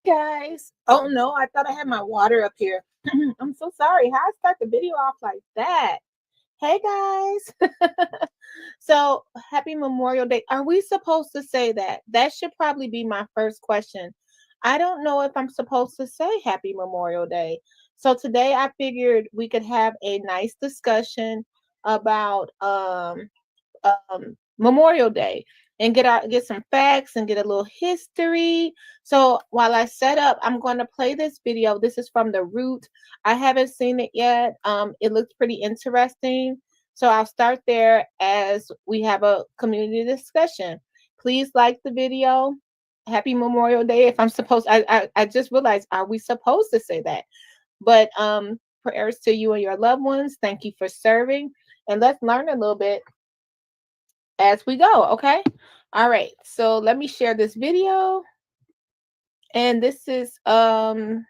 Guys. Oh no, I thought I had my water up here. I'm so sorry. How I start the video off like that? Hey guys. So happy Memorial Day. Are we supposed to say that? That should probably be my first question. I don't know if I'm supposed to say happy Memorial Day. So today I figured we could have a nice discussion about Memorial Day and get some facts and get a little history. So while I set up, I'm going to play this video. This is from The Root. I haven't seen it yet. It looks pretty interesting. So I'll start there as we have a community discussion. Please like the video. Happy Memorial Day. If I'm supposed, I just realized, are we supposed to say that? But prayers to you and your loved ones. Thank you for serving, and let's learn a little bit as we go. Okay. All right. So let me share this video. And this is African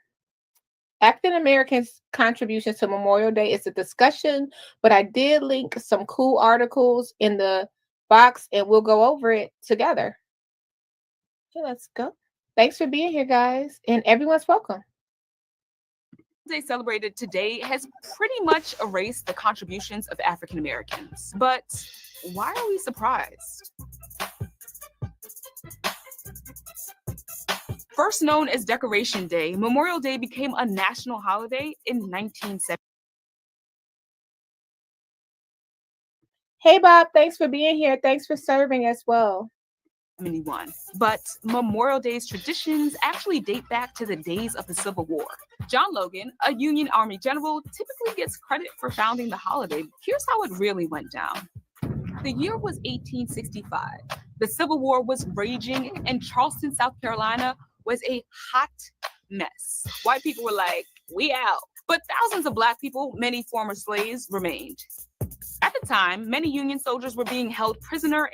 Americans' contributions to Memorial Day. It's a discussion, but I did link some cool articles in the box and we'll go over it together. Okay, let's go. Thanks for being here, guys, and everyone's welcome. Day celebrated today has pretty much erased the contributions of African Americans. But why are we surprised? First known as Decoration Day, Memorial Day became a national holiday in 1970. Hey, Bob, thanks for being here. Thanks for serving as well. But Memorial Day's traditions actually date back to the days of the Civil War. John Logan, a Union Army general, typically gets credit for founding the holiday. Here's how it really went down. The year was 1865. The Civil War was raging, and Charleston, South Carolina was a hot mess. White people were like, we out. But thousands of Black people, many former slaves, remained. At the time, many Union soldiers were being held prisoner.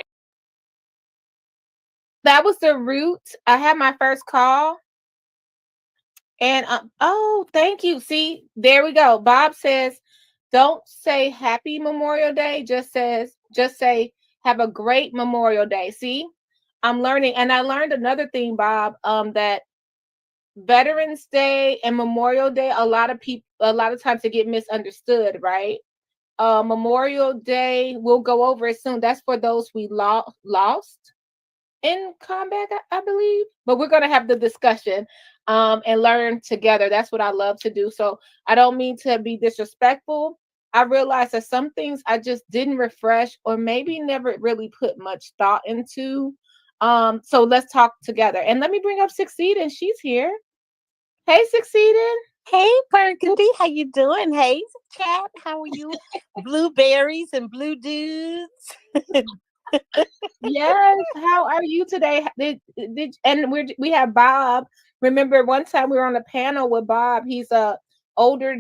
That was The Root. I had my first call. And oh, thank you. See, there we go. Bob says, don't say happy Memorial Day. Just say have a great Memorial Day. See, I'm learning. And I learned another thing, Bob, that Veterans Day and Memorial Day, a lot of times they get misunderstood, right? Memorial Day, we'll go over it soon. That's for those we lost in combat, I believe. But we're going to have the discussion and learn together. That's what I love to do. So I don't mean to be disrespectful. I realized that some things I just didn't refresh or maybe never really put much thought into. So let's talk together. And let me bring up Succeeding. She's here. Hey, Succeeding. Hey, Burgundy, how you doing? Hey, chat, how are you? Blueberries and blue dudes. Yes, how are you today? And we have Bob. Remember, one time we were on a panel with Bob. He's a older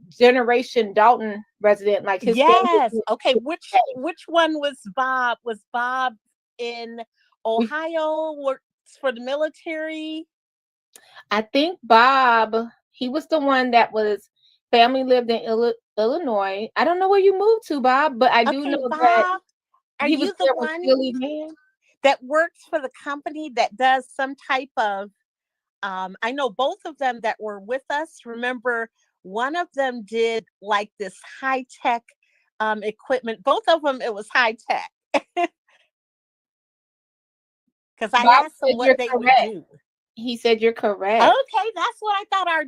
generation Dalton resident, like his yes. family. Okay, which one was Bob? Was Bob in Ohio? Works for the military? I think Bob. He was the one that was family lived in Illinois. I don't know where you moved to, Bob, but I do know Bob, that are he was you the there with one Philly Man that works for the company that does some type of? I know both of them that were with us. Remember, one of them did like this high tech equipment. Both of them, it was high tech. Because I Bob asked them what you're they correct. would do. He said you're correct. Okay, that's what I thought. Our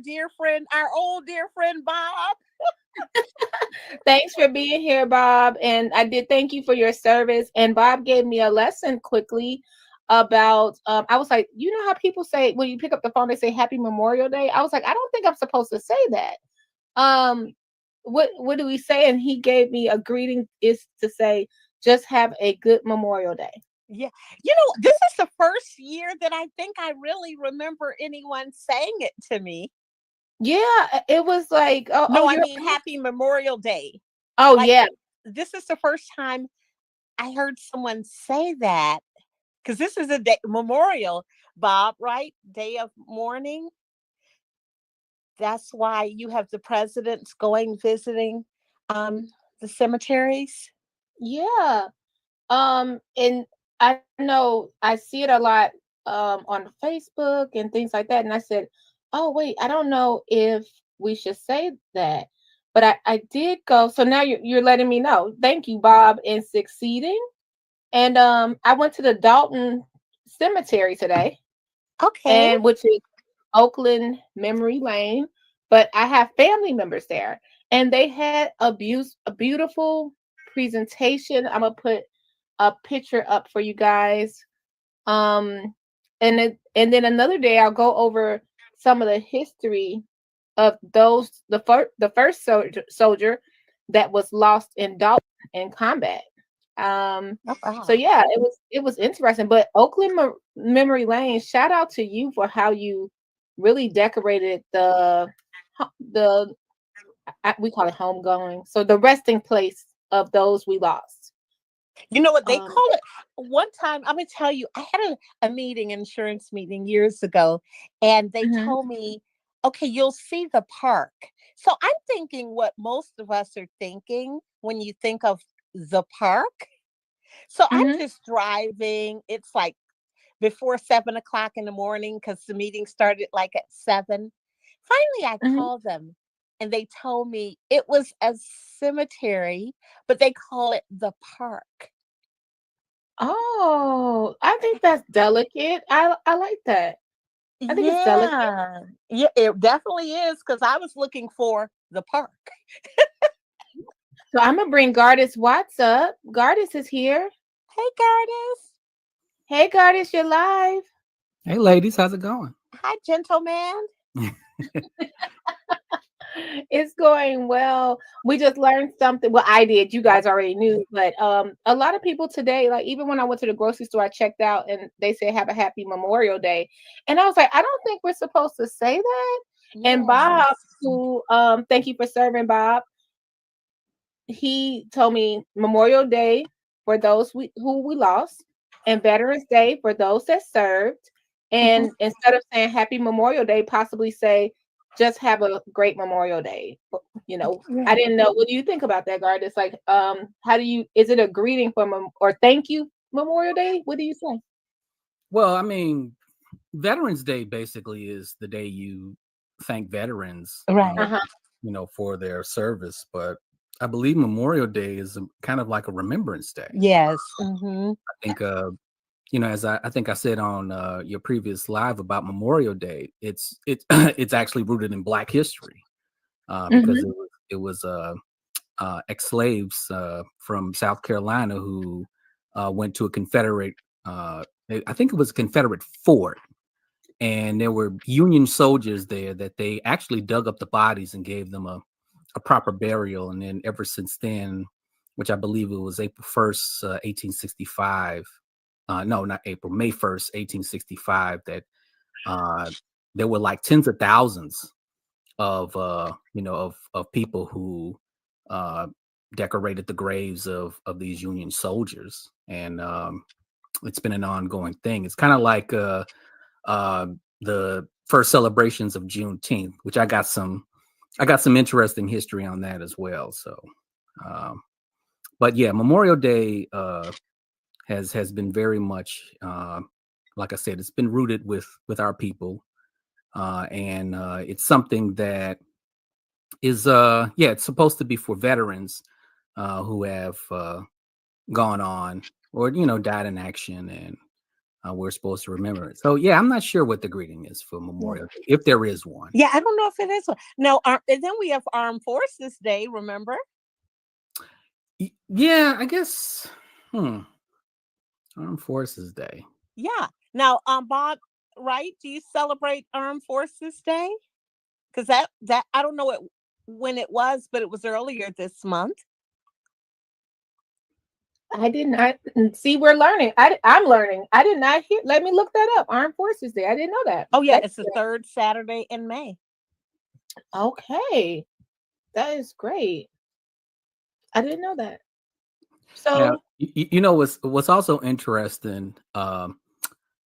old dear friend Bob. Thanks for being here, Bob. And I did thank you for your service. And Bob gave me a lesson quickly about, I was like, you know how people say, when you pick up the phone, they say Happy Memorial Day? I was like, I don't think I'm supposed to say that. What do we say? And he gave me a greeting is to say, just have a good Memorial Day. Yeah. You know, this is the first year that I think I really remember anyone saying it to me. Yeah, it was like, I mean, Happy Memorial Day. Oh, like, yeah. This is the first time I heard someone say that, because this is a day, Memorial, Bob, right? Day of mourning. That's why you have the presidents going visiting the cemeteries. Yeah. And I know I see it a lot on Facebook and things like that. And I said, oh wait, I don't know if we should say that. But I did go. So now you're letting me know. Thank you, Bob, in succeeding. And I went to the Dalton Cemetery today, Okay. and which is Oakland Memory Lane. But I have family members there, and they had a beautiful presentation. I'm gonna put a picture up for you guys. Um, and then another day I'll go over some of the history of the first soldier that was lost in Dalton in combat. Um, Oh, so wow. yeah, it was interesting. But Oakland Memory Lane, shout out to you for how you really decorated the we call it homegoing. So the resting place of those we lost. You know what they Um, call it? One time, I'm gonna tell you, I had a meeting, insurance meeting years ago, and they mhm, told me, okay, you'll see the park. So I'm thinking what most of us are thinking when you think of the park. So I'm mhm, just driving. It's like before 7 o'clock in the morning because the meeting started like at 7. Finally, I mhm. called them and they told me it was a cemetery, but they call it the park. Oh, I think that's delicate. I like that. I think it's delicate. Yeah. Yeah, it definitely is because I was looking for the park. So I'm gonna bring Gardis Watts up. Gardis is here. Hey, Gardis. Hey, Gardis, you're live. Hey, ladies, how's it going? Hi, gentleman. It's going well. We just learned something. Well, I did. You guys already knew, but a lot of people today, like even when I went to the grocery store, I checked out and they said have a happy Memorial Day, and I was like, I don't think we're supposed to say that. And Bob, Yes. who thank you for serving, Bob. He told me Memorial Day for those who we lost, and Veterans Day for those that served. Mhm. And instead of saying Happy Memorial Day, possibly say just have a great Memorial Day. I Yeah. didn't know. What do you think about that, Guard? It's like, how do you? Is it a greeting or thank you Memorial Day? What do you say? Well, I mean, Veterans Day basically is the day you thank veterans, Right. Uh huh. for their service. But I believe Memorial Day is kind of like a Remembrance Day. Yes. Hmm. I think, as I think I said on your previous live about Memorial Day, it's it's actually rooted in Black history because Hmm. it was ex-slaves from South Carolina who went to a Confederate. I think it was a Confederate fort, and there were Union soldiers there that they actually dug up the bodies and gave them a proper burial. And then ever since then, which I believe it was April 1st, 1865. No, not April, May 1st, 1865, that there were like tens of thousands of people who uh, decorated the graves of these Union soldiers. And it's been an ongoing thing. It's kind of like uh, the first celebrations of Juneteenth, which I got some interesting history on that as well. So, um, but yeah, Memorial Day has been very much, like I said, it's been rooted with our people, and it's something that is it's supposed to be for veterans who have gone on or died in action, and we're supposed to remember it. So yeah, I'm not sure what the greeting is for Yeah. Memorial Day, if there is one. Yeah, I don't know if it is one. No, and then we have Armed Forces Day, remember? Yeah, I guess. Armed Forces Day. Yeah. Now, Bob, right? Do you celebrate Armed Forces Day? Because that I don't know when it was, but it was earlier this month. I did not see. We're learning. I'm learning. I did not hear. Let me look that up. Armed Forces Day. I didn't know that. Oh yeah, That's it's the third Saturday in May. okay. That is great. I didn't know that. Now, So, what's also interesting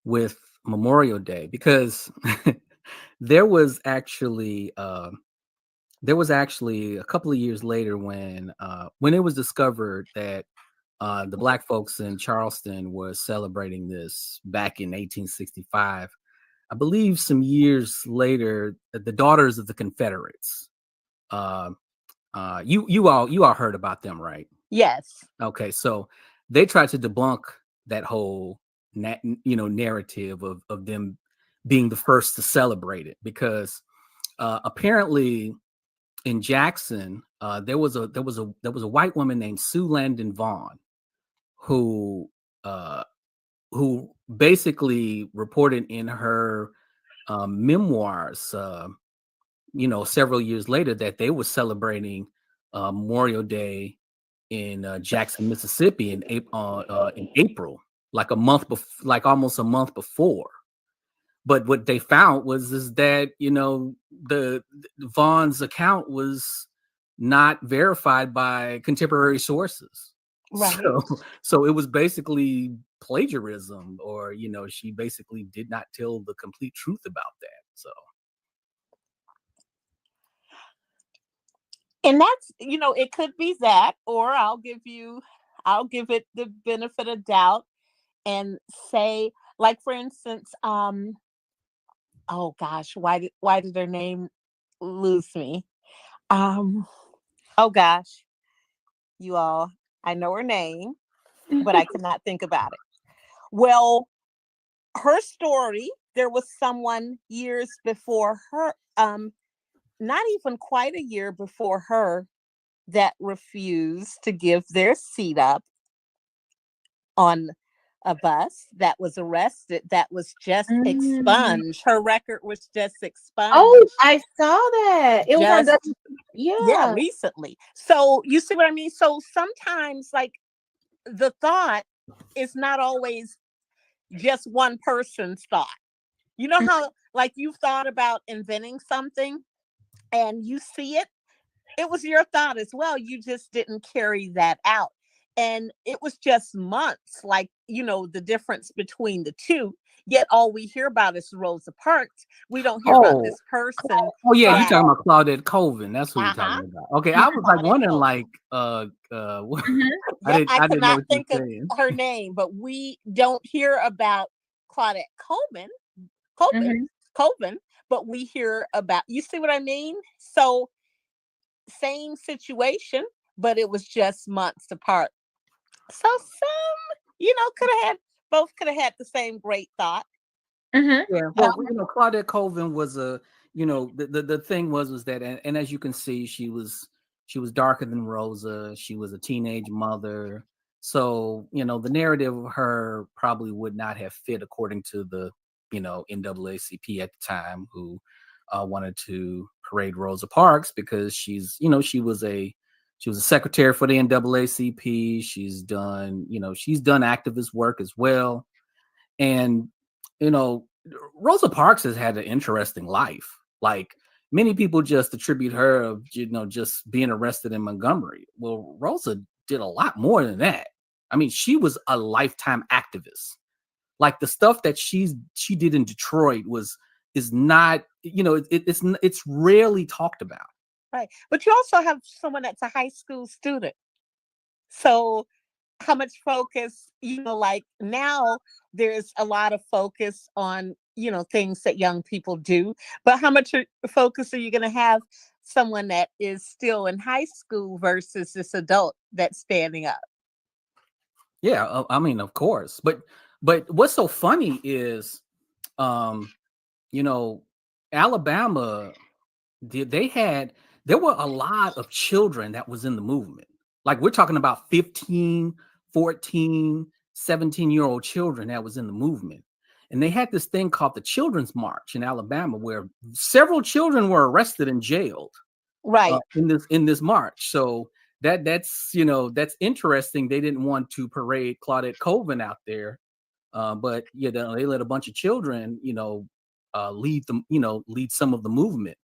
with Memorial Day, because there was actually a couple of years later when it was discovered that the black folks in Charleston were celebrating this back in 1865. I believe some years later, the Daughters of the Confederates. You all heard about them, right? Yes. Okay, so they tried to debunk that whole narrative of them being the first to celebrate it, because apparently in Jackson there was a white woman named Sue Landon Vaughn who basically reported in her memoirs several years later that they were celebrating Memorial Day in Jackson, Mississippi in April, like almost a month before. But what they found is that the Vaughn's account was not verified by contemporary sources. Right. So it was basically plagiarism, or she basically did not tell the complete truth about that. So. And that's, it could be that, or I'll give it the benefit of doubt and say, like, for instance, oh gosh, why did their name lose me? Oh gosh, you all, I know her name, but I cannot think about it. Well, her story, there was someone years before her, not even quite a year before her, that refused to give their seat up on a bus, that was arrested, that was just expunged. Her record was just expunged. Oh, I saw that. It was on yeah, recently. So you see what I mean? So sometimes, like, the thought is not always just one person's thought. You know how, like, you've thought about inventing something and you see it was your thought as well. You just didn't carry that out. And it was just months, like, the difference between the two. Yet all we hear about is Rosa Parks. We don't hear about this person. Oh yeah, you're talking about Claudette Colvin. That's what you're talking about. Okay, I was like wondering, like, I cannot think of her name, but we don't hear about Claudette Colvin, but we hear about. You see what I mean? So same situation, but it was just months apart. So some, could have had the same great thought. Yeah, well, Claudette Colvin was the thing was that, and as you can see, she was darker than Rosa. She was a teenage mother, so the narrative of her probably would not have fit according to the NAACP at the time, who wanted to parade Rosa Parks because she was a secretary for the NAACP. She's done activist work as well, and Rosa Parks has had an interesting life. Like, many people just attribute her of just being arrested in Montgomery. Well, Rosa did a lot more than that. I mean, she was a lifetime activist. Like, the stuff that she did in Detroit is not, it's rarely talked about. Right. But you also have someone that's a high school student. So how much focus, like, now there's a lot of focus on, things that young people do, but how much focus are you going to have someone that is still in high school versus this adult that's standing up? Yeah, I mean, of course, but what's so funny is, Alabama, there were a lot of children that was in the movement. Like, we're talking about 15, 14, 17-year-old children that was in the movement. And they had this thing called the Children's March in Alabama, where several children were arrested and jailed. Right. In this march. So that's interesting. They didn't want to parade Claudette Colvin out there. But they let a bunch of children, lead some of the movement.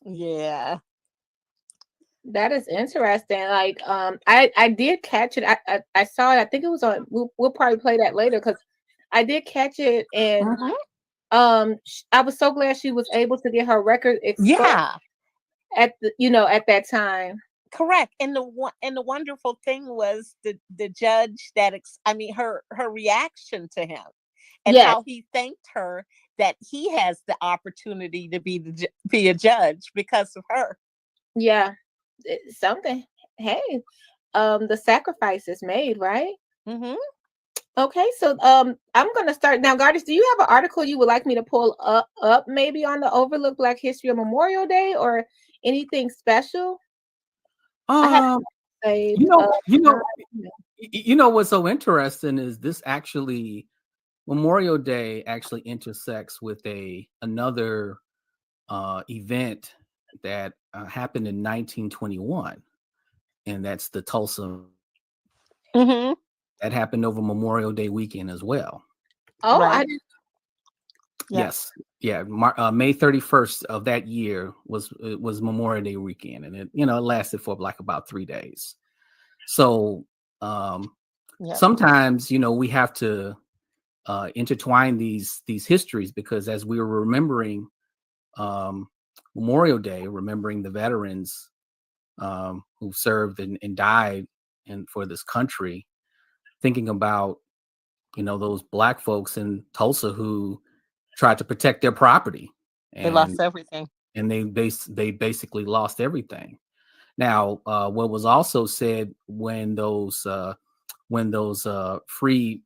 Yeah. That is interesting. Like, I did catch it. I saw it. I think it was on. We'll probably play that later, because I did catch it, and I was so glad she was able to get her record expunged. Yeah. At that time. Correct. And the wonderful thing was the judge that her reaction to him and Yes. how he thanked her that he has the opportunity to be a judge because of her. Yeah. Something. Hey, the sacrifice is made, right? Mm-hmm. Okay, so I'm gonna start now. Goddess, do you have an article you would like me to pull up maybe on the Overlooked Black History of Memorial Day or anything special? I have Um, saved. you know, you know, you know what's so interesting is this actually Memorial Day actually intersects with another event that happened in 1921, and that's the Tulsa. Mm-hmm. That happened over Memorial Day weekend as well. Oh, I Right. didn't. Yeah. Yes, yeah. May 31st of that year was Memorial Day weekend, and it lasted for like about 3 days. So Yeah. sometimes we have to intertwine these histories, because as we were remembering Memorial Day, remembering the veterans who served and died for this country, thinking about those Black folks in Tulsa who tried to protect their property, They lost everything. and they basically lost everything. Now, what was also said when those freed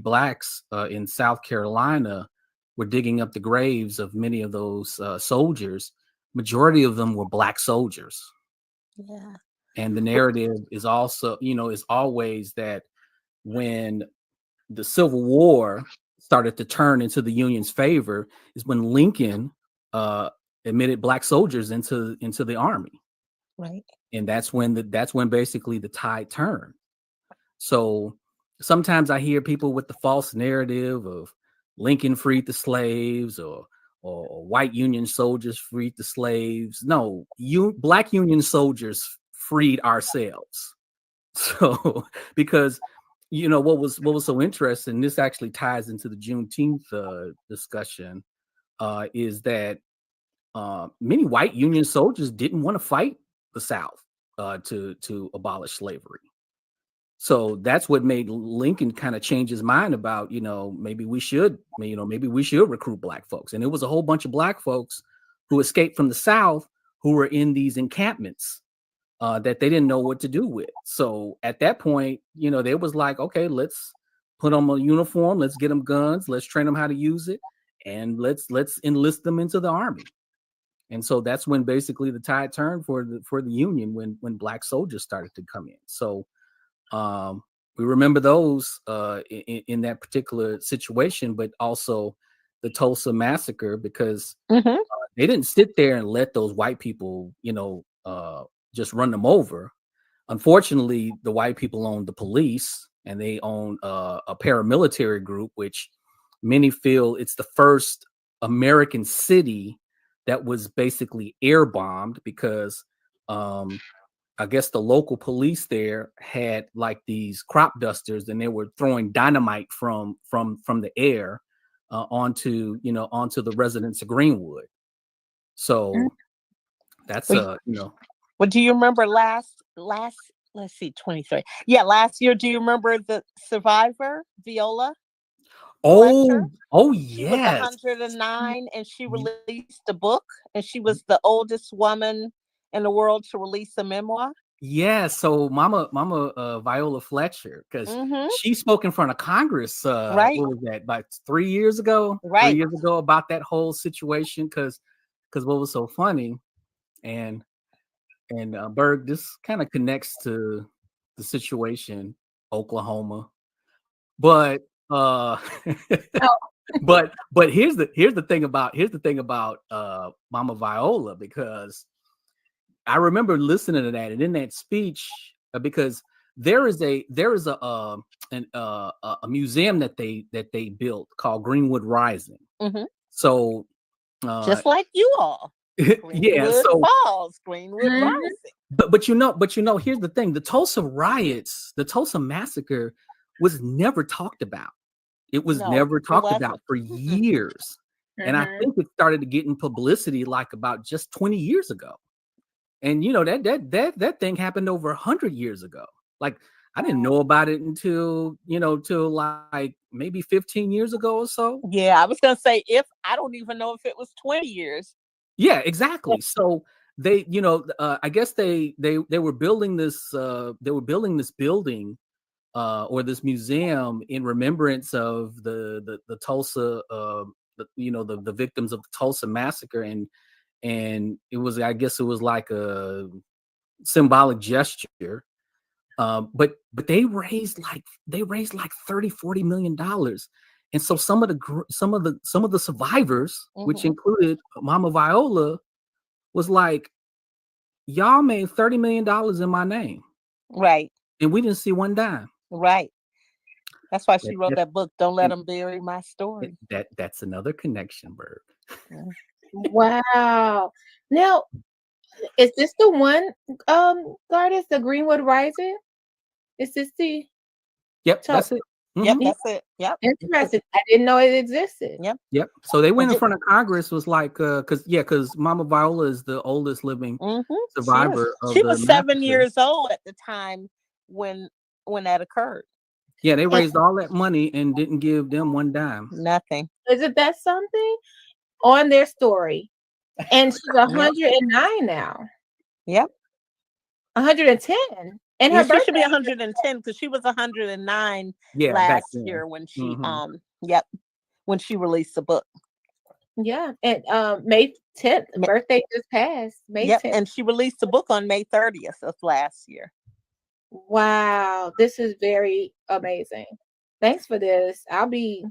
Blacks in South Carolina were digging up the graves of many of those soldiers, majority of them were Black soldiers. Yeah. And the narrative is also, is always that when the Civil War started to turn into the Union's favor is when Lincoln admitted Black soldiers into the army. Right. And that's when basically the tide turned. So sometimes I hear people with the false narrative of Lincoln freed the slaves or white Union soldiers freed the slaves. No, Black Union soldiers freed ourselves. So because what was so interesting, this actually ties into the Juneteenth discussion, is that many white Union soldiers didn't want to fight the South to abolish slavery. So that's what made Lincoln kind of change his mind about, maybe we should recruit Black folks. And it was a whole bunch of Black folks who escaped from the South who were in these encampments that they didn't know what to do with. So at that point, they was like, okay, let's put them a uniform, let's get them guns, let's train them how to use it, and let's enlist them into the army. And so that's when basically the tide turned for the Union, when Black soldiers started to come in. So we remember those in that particular situation, but also the Tulsa massacre, because Mm-hmm. they didn't sit there and let those white people, just run them over. Unfortunately, the white people owned the police, and they own a paramilitary group, which many feel it's the first American city that was basically air bombed, because I guess the local police there had like these crop dusters, and they were throwing dynamite from the air onto the residents of Greenwood. So that's Well, do you remember last let's see, 23. Yeah, last year, do you remember the survivor, Viola Fletcher? She was yes. 109 and she released a book, and she was the oldest woman in the world to release a memoir. Yeah, so Mama Viola Fletcher, because Mm-hmm. she spoke in front of Congress. Right. What was that? About 3 years ago? Right. 3 years ago, about that whole situation. Because what was so funny, and Berg, this kind of connects to the situation, Oklahoma, but but here's the thing about Mama Viola, because I remember listening to that, and in that speech, because there is a museum that they built called Greenwood Rising. Mm-hmm. So just like you all, Greenwood Falls, Greenwood Rising. But here's the thing: the Tulsa riots, the Tulsa massacre, was never talked about. It was never talked about for years, and I think it started to get in publicity like about just 20 years ago. And that thing happened over 100 years ago. Like, I didn't know about it until till like maybe 15 years ago or so. Yeah, I was gonna say, if I don't even know if it was 20 years. Yeah, exactly. So they, I guess they were building this building or this museum in remembrance of the Tulsa the victims of the Tulsa massacre, and it was, I guess it was like a symbolic gesture. But they raised like 30-40 million dollars. And so some of the survivors, which included Mama Viola, was like, y'all made $30 million in my name. Right. And we didn't see one dime. Right. That's why she wrote that book, Don't Let Them Bury My Story. That's another connection, Berg. Wow. Now, is this the one, Goddess, the Greenwood Rising? Is this the? Yep, that's it. Yep, that's it. Yep. Interesting. I didn't know it existed. Yep. So they went in front of Congress, was like, because Mama Viola is the oldest living survivor. She was 7 years old at the time when that occurred. Yeah, they raised all that money and didn't give them one dime. Nothing. Isn't that something on their story? And she's 109 now. Yep. 110. And Yeah, her birthday she should be 110 because she was 109 last year when she when she released the book. Yeah, and May 10th, birthday just passed. May 10th. And she released the book on May 30th of last year. Wow, this is very amazing. Thanks for this. I'll be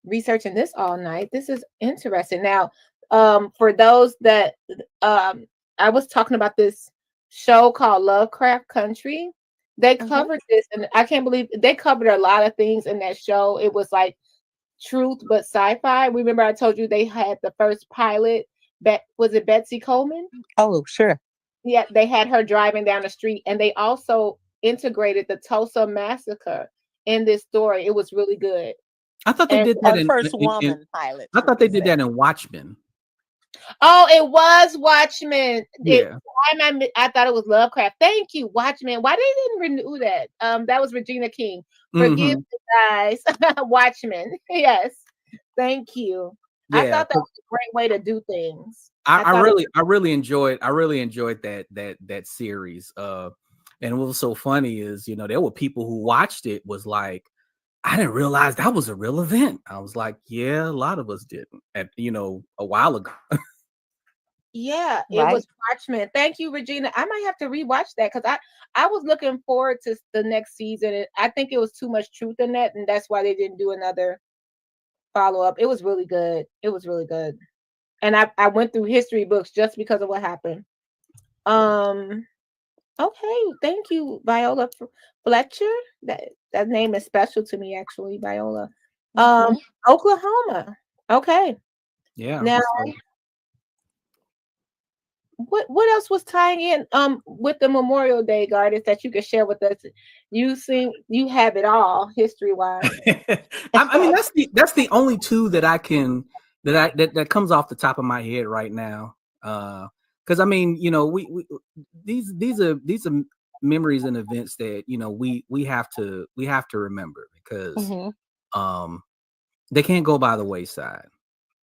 researching this all night. This is interesting. Now, for those that I was talking about this show called Lovecraft Country. They covered this, and I can't believe they covered a lot of things in that show. It was like truth but sci-fi. Remember I told you they had the first pilot. Was it Betsy Coleman? Oh, sure. Yeah, they had her driving down the street, and they also integrated the Tulsa massacre in this story. It was really good. I thought they did that in first woman pilot. I thought they did that in Watchmen. Oh, it was Watchmen. Yeah. I thought it was Lovecraft. Thank you, Watchmen. Why they didn't renew that? That was Regina King. Forgive me, guys. Watchmen. Yes. Thank you. Yeah. I thought that was a great way to do things. I really enjoyed that series. And what was so funny is, there were people who watched it was like, I didn't realize that was a real event. I was like, yeah, a lot of us didn't a while ago. Yeah, it was Watchmen. Thank you, Regina. I might have to rewatch that because I was looking forward to the next season. I think it was too much truth in that, and that's why they didn't do another follow-up. It was really good. It was really good. And I went through history books just because of what happened. Okay, thank you, Viola Fletcher. That name is special to me, actually, Viola. Oklahoma. Okay. Yeah. Now, what else was tying in with the Memorial Day, Goddess, that you could share with us? You have it all history wise. I mean, that's the only two that I can that comes off the top of my head right now. Because I mean, we these are memories and events that we have to remember because they can't go by the wayside.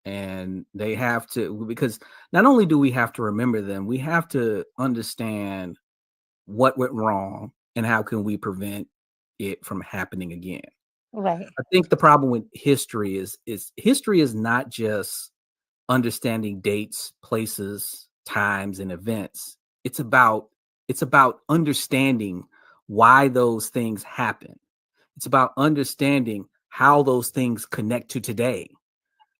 And they have to, because not only do we have to remember them, we have to understand what went wrong and how can we prevent it from happening again. Right. I think the problem with history is history is not just understanding dates, places, times, and events. It's about understanding why those things happen. It's about understanding how those things connect to today.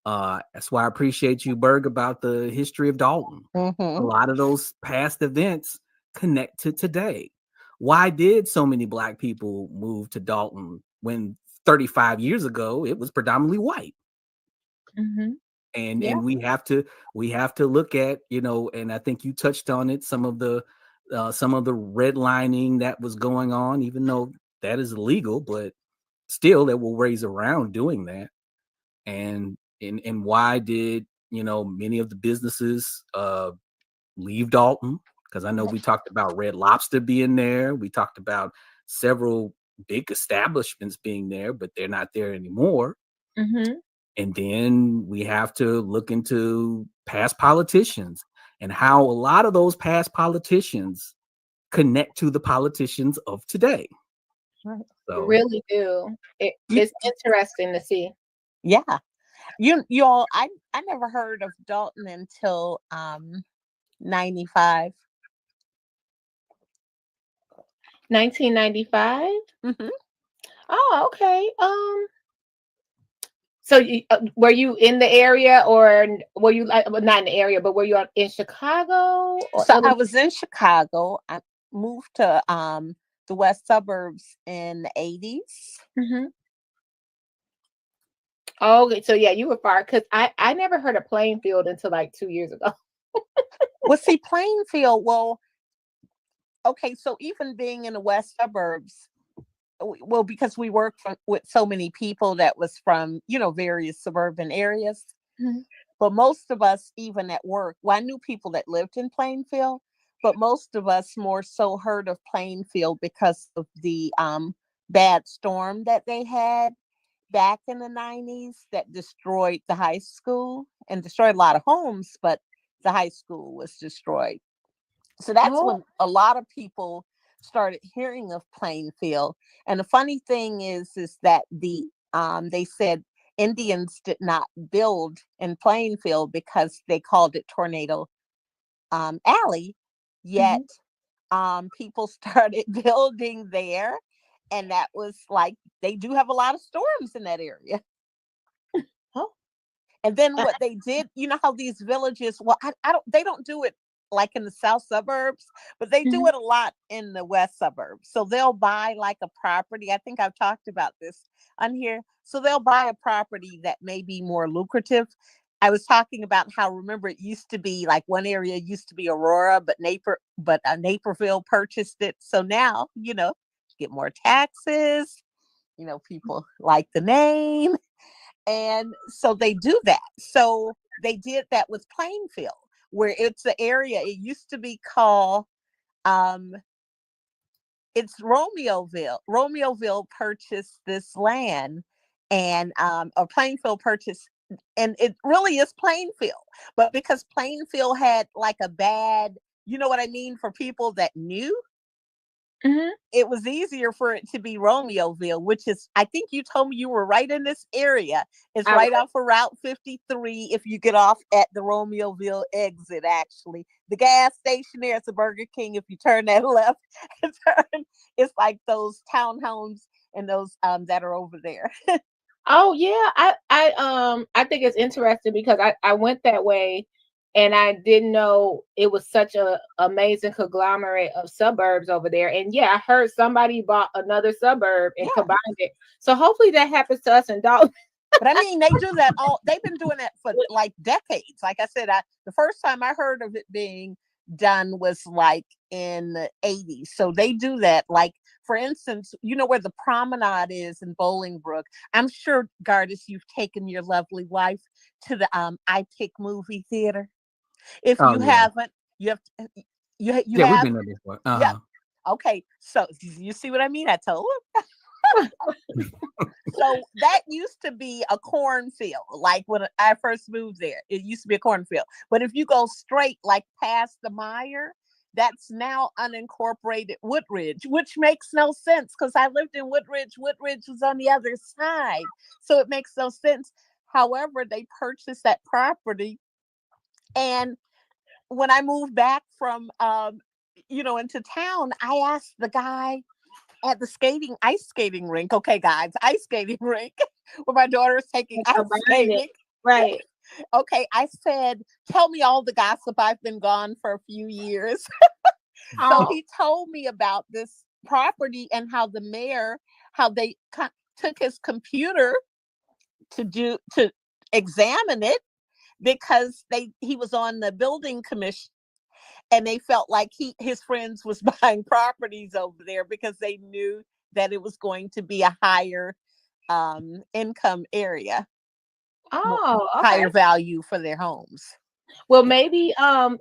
That's why I appreciate you, Berg, about the history of Dalton. A lot of those past events connect to today. Why did so many Black people move to Dalton when 35 years ago it was predominantly white? And we have to look at, and I think you touched on it, some of the redlining that was going on, even though that is illegal, but still there were ways around doing that. And why did many of the businesses leave Dalton, because I know we talked about Red Lobster being there. We talked about several big establishments being there, but they're not there anymore. Mm-hmm. And then we have to look into past politicians and how a lot of those past politicians connect to the politicians of today. Right. So Really do. It's interesting to see. Yeah. You all, I never heard of Dalton until 95. 1995. Mm-hmm. Oh, okay. So were you in the area, or were you well, not in the area, but were you in Chicago or So I Illinois? was in Chicago. I moved to the west suburbs in the 80s. Mm-hmm. Oh, okay. So yeah, you were far, because I never heard of Plainfield until like 2 years ago. Well, see, Plainfield, well, okay, so even being in the west suburbs, well, because we work with so many people that was from, various suburban areas. Mm-hmm. But most of us, even at work, well, I knew people that lived in Plainfield, but most of us more so heard of Plainfield because of the bad storm that they had back in the 90s that destroyed the high school and destroyed a lot of homes, but the high school was destroyed. So that's Oh, when a lot of people started hearing of Plainfield. And the funny thing is that they said Indians did not build in Plainfield because they called it Tornado Alley. Yet people started building there, and that was like they do have a lot of storms in that area. oh, And then what they did, you know how these villages, well, they don't do it like in the south suburbs, but they do mhm. it a lot in the west suburbs. So they'll buy like a property. I think I've talked about this on here. So they'll buy a property that may be more lucrative. I was talking about how, remember, it used to be like one area used to be Aurora, but Naperville purchased it. So now, get more taxes. People like the name. And so they do that. So they did that with Plainfield, where it's the area. It used to be called, it's Romeoville. Romeoville purchased this land, and or Plainfield purchased, and it really is Plainfield. But because Plainfield had like a bad, you know what I mean, for people that knew, Mhm. it was easier for it to be Romeoville, which is, I think you told me you were right in this area. It's I right was. off of Route 53 if you get off at the Romeoville exit, actually. The gas station there, it's a Burger King. If you turn that left and turn, it's like those townhomes and those that are over there. Oh yeah, I think it's interesting because I went that way, and I didn't know it was such a amazing conglomerate of suburbs over there. And yeah, I heard somebody bought another suburb and Yeah. combined it. So hopefully that happens to us in Dalton. But I mean, they do that they've been doing that for like decades. Like I said, the first time I heard of it being done was like in the 80s. So they do that. Like, for instance, you know where the promenade is in Bolingbrook. I'm sure, Gardis, you've taken your lovely wife to the I Pick movie theater. If Oh you yeah, haven't, you have you yeah, we've have. been there before. Yeah. Okay. So you see what I mean? I told him. So that used to be a cornfield. Like when I first moved there, it used to be a cornfield. But if you go straight, like past the Meyer, that's now unincorporated Woodridge, which makes no sense because I lived in Woodridge. Woodridge was on the other side. So it makes no sense. However, they purchased that property. And when I moved back from, into town, I asked the guy at the ice skating rink. Okay, guys, ice skating rink where my daughter is taking And ice combined it. skating. Right. Okay, I said, tell me all the gossip. I've been gone for a few years. So Oh, he told me about this property and how the mayor, how they took his computer to examine it because he was on the building commission, and they felt like his friends was buying properties over there because they knew that it was going to be a higher income area, oh, okay. higher value for their homes. Well, maybe Gardis,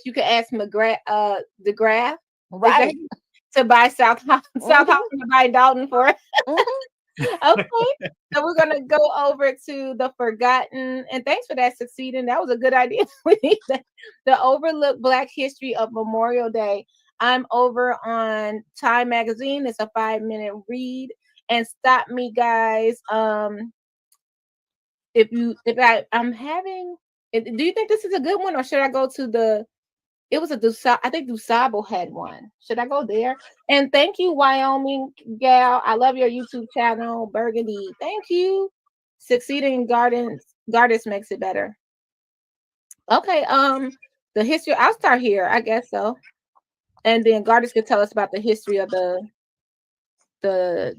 you could ask DeGraff, is that Right. to buy South South Mhm, Holland to buy Dalton for it. mhm. Okay. So we're gonna go over to the forgotten, and thanks for that, succeeding. That was a good idea. We need the overlooked Black history of Memorial Day. I'm over on Time Magazine. It's a 5-minute read. And stop me, guys. I'm having. Do you think this is a good one, or should I go to the? It was I think Dusable had one. Should I go there? And thank you, Wyoming gal. I love your YouTube channel, Burgundy. Thank you. Succeeding Gardens makes it better. Okay. The history. I'll start here. I guess so. And then Gardens could tell us about the history of the.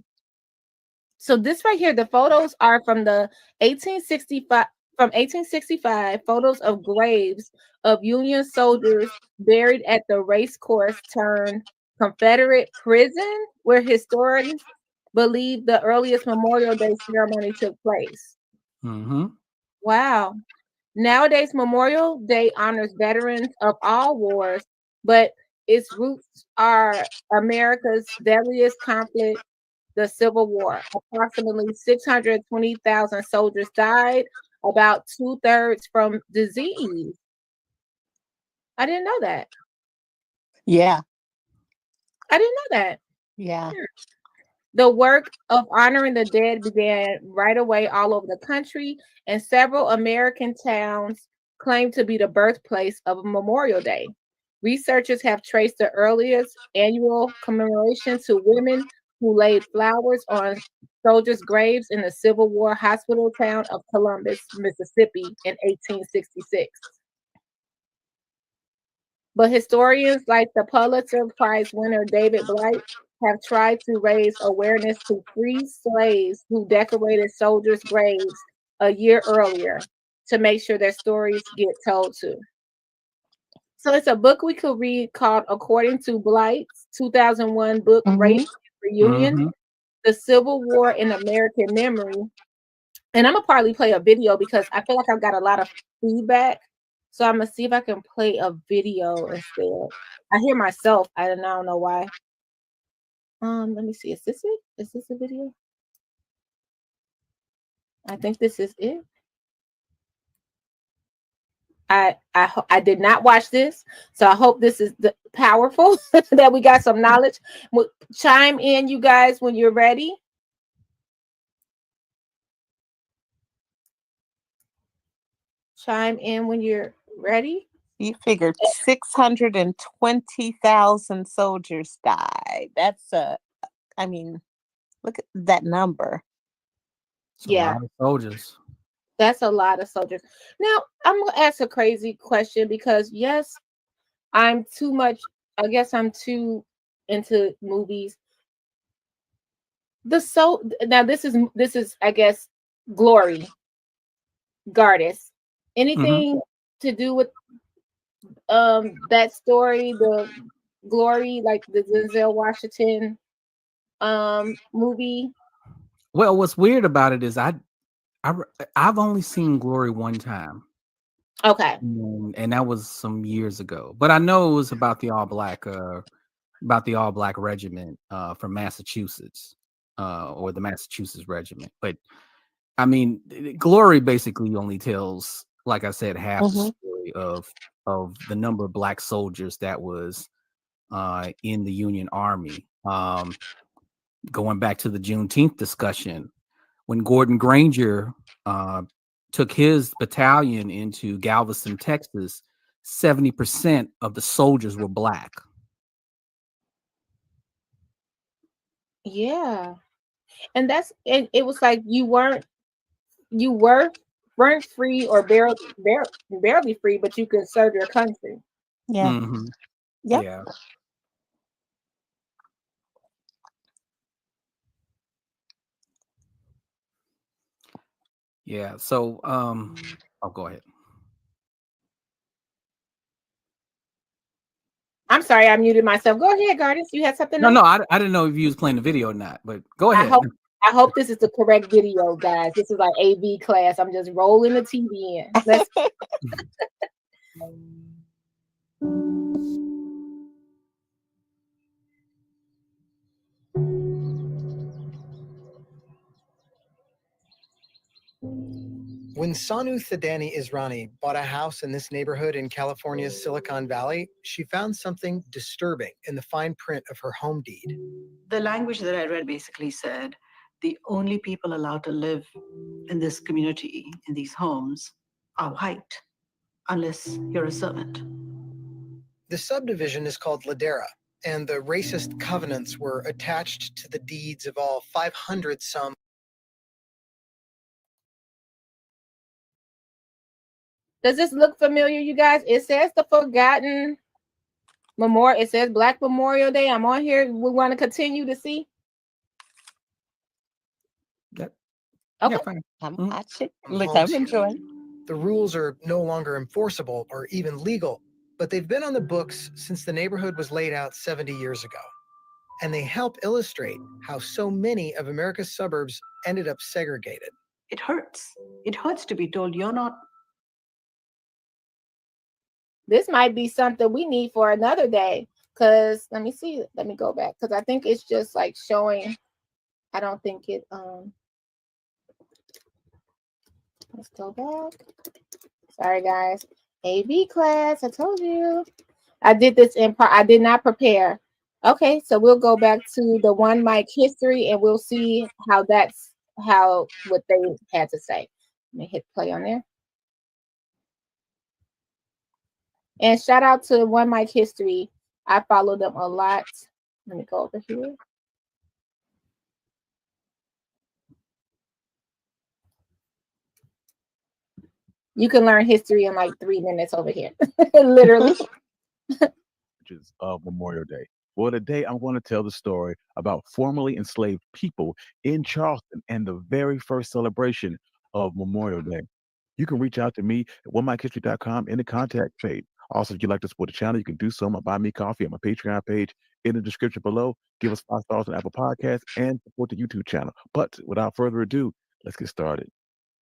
So this right here, the photos are from the 1865. From 1865, photos of graves of Union soldiers buried at the racecourse turned Confederate prison, where historians believe the earliest Memorial Day ceremony took place. Mm-hmm. Wow. Nowadays, Memorial Day honors veterans of all wars, but its roots are America's deadliest conflict, the Civil War. Approximately 620,000 soldiers died, about 2/3 from disease. I didn't know that. Yeah. I didn't know that. Yeah. The work of honoring the dead began right away all over the country, and several American towns claim to be the birthplace of Memorial Day. Researchers have traced the earliest annual commemoration to women who laid flowers on soldiers' graves in the Civil War hospital town of Columbus, Mississippi in 1866. But historians like the Pulitzer Prize winner David Blight have tried to raise awareness to free slaves who decorated soldiers' graves a year earlier to make sure their stories get told too. So it's a book we could read called According to Blight's 2001 book, Race Mhm. Reunion, Mm-hmm. The Civil War in American Memory. And I'm going to probably play a video because I feel like I've got a lot of feedback. So I'm going to see if I can play a video instead. I hear myself. I don't know why. Let me see. Is this it? Is this a video? I think this is it. I did not watch this, so I hope this is powerful that we got some knowledge. Chime in, you guys, when you're ready. Chime in when you're ready. You figured 620,000 soldiers died. That's I mean, look at that number. It's a Yeah, lot of soldiers. that's a lot of soldiers. Now, I'm going to ask a crazy question because, yes, I'm too much. I guess I'm too into movies. Now this is I guess Glory Goddess. Mm-hmm. Anything to do with that story, the Glory, like the Denzel Washington movie? Well, what's weird about it is I've only seen Glory one time, Okay. and that was some years ago. But I know it was about the all black regiment from Massachusetts, or the Massachusetts regiment. But I mean, Glory basically only tells, like I said, half the Mhm. story of the number of black soldiers that was in the Union Army. Going back to the Juneteenth discussion, when Gordon Granger took his battalion into Galveston, Texas, 70% of the soldiers were black. Yeah. And it was like weren't free or barely free, but you could serve your country. Yeah. Mm-hmm. Yep. Yeah. Yeah. So, I'll go ahead. I'm sorry, I muted myself. Go ahead, Gardens. You had something No, else? no, I didn't know if you was playing the video or not, but go I ahead. I hope this is the correct video, guys. This is like AV class. I'm just rolling the TV in. Let's. When Sanu Thadani Israni bought a house in this neighborhood in California's Silicon Valley, she found something disturbing in the fine print of her home deed. The language that I read basically said the only people allowed to live in this community, in these homes, are white, unless you're a servant. The subdivision is called Ladera, and the racist covenants were attached to the deeds of all 500 some. Does this look familiar, you guys? It says the Forgotten Memorial. It says Black Memorial Day. I'm on here. We want to continue to see. Yep. Okay. Yeah, fine. I'm Mhm. watching. Look, I'm enjoying. The rules are no longer enforceable or even legal, but they've been on the books since the neighborhood was laid out 70 years ago. And they help illustrate how so many of America's suburbs ended up segregated. It hurts. It hurts to be told you're not. This might be something we need for another day. Because let me see. Let me go back. Because I think it's just like showing. I don't think it. Let's go back. Sorry, guys. AV class. I told you. I did this I did not prepare. Okay, so we'll go back to the one mic history and we'll see how what they had to say. Let me hit play on there. And shout out to One Mic History. I follow them a lot. Let me go over here. You can learn history in like 3 minutes over here. Literally. Of Memorial Day. Well, today I'm going to tell the story about formerly enslaved people in Charleston and the very first celebration of Memorial Day. You can reach out to me at onemichistory.com in the contact page. Also, if you'd like to support the channel, you can do so on my Buy Me Coffee on my Patreon page in the description below. Give us 5 stars on Apple Podcasts and support the YouTube channel. But without further ado, let's get started.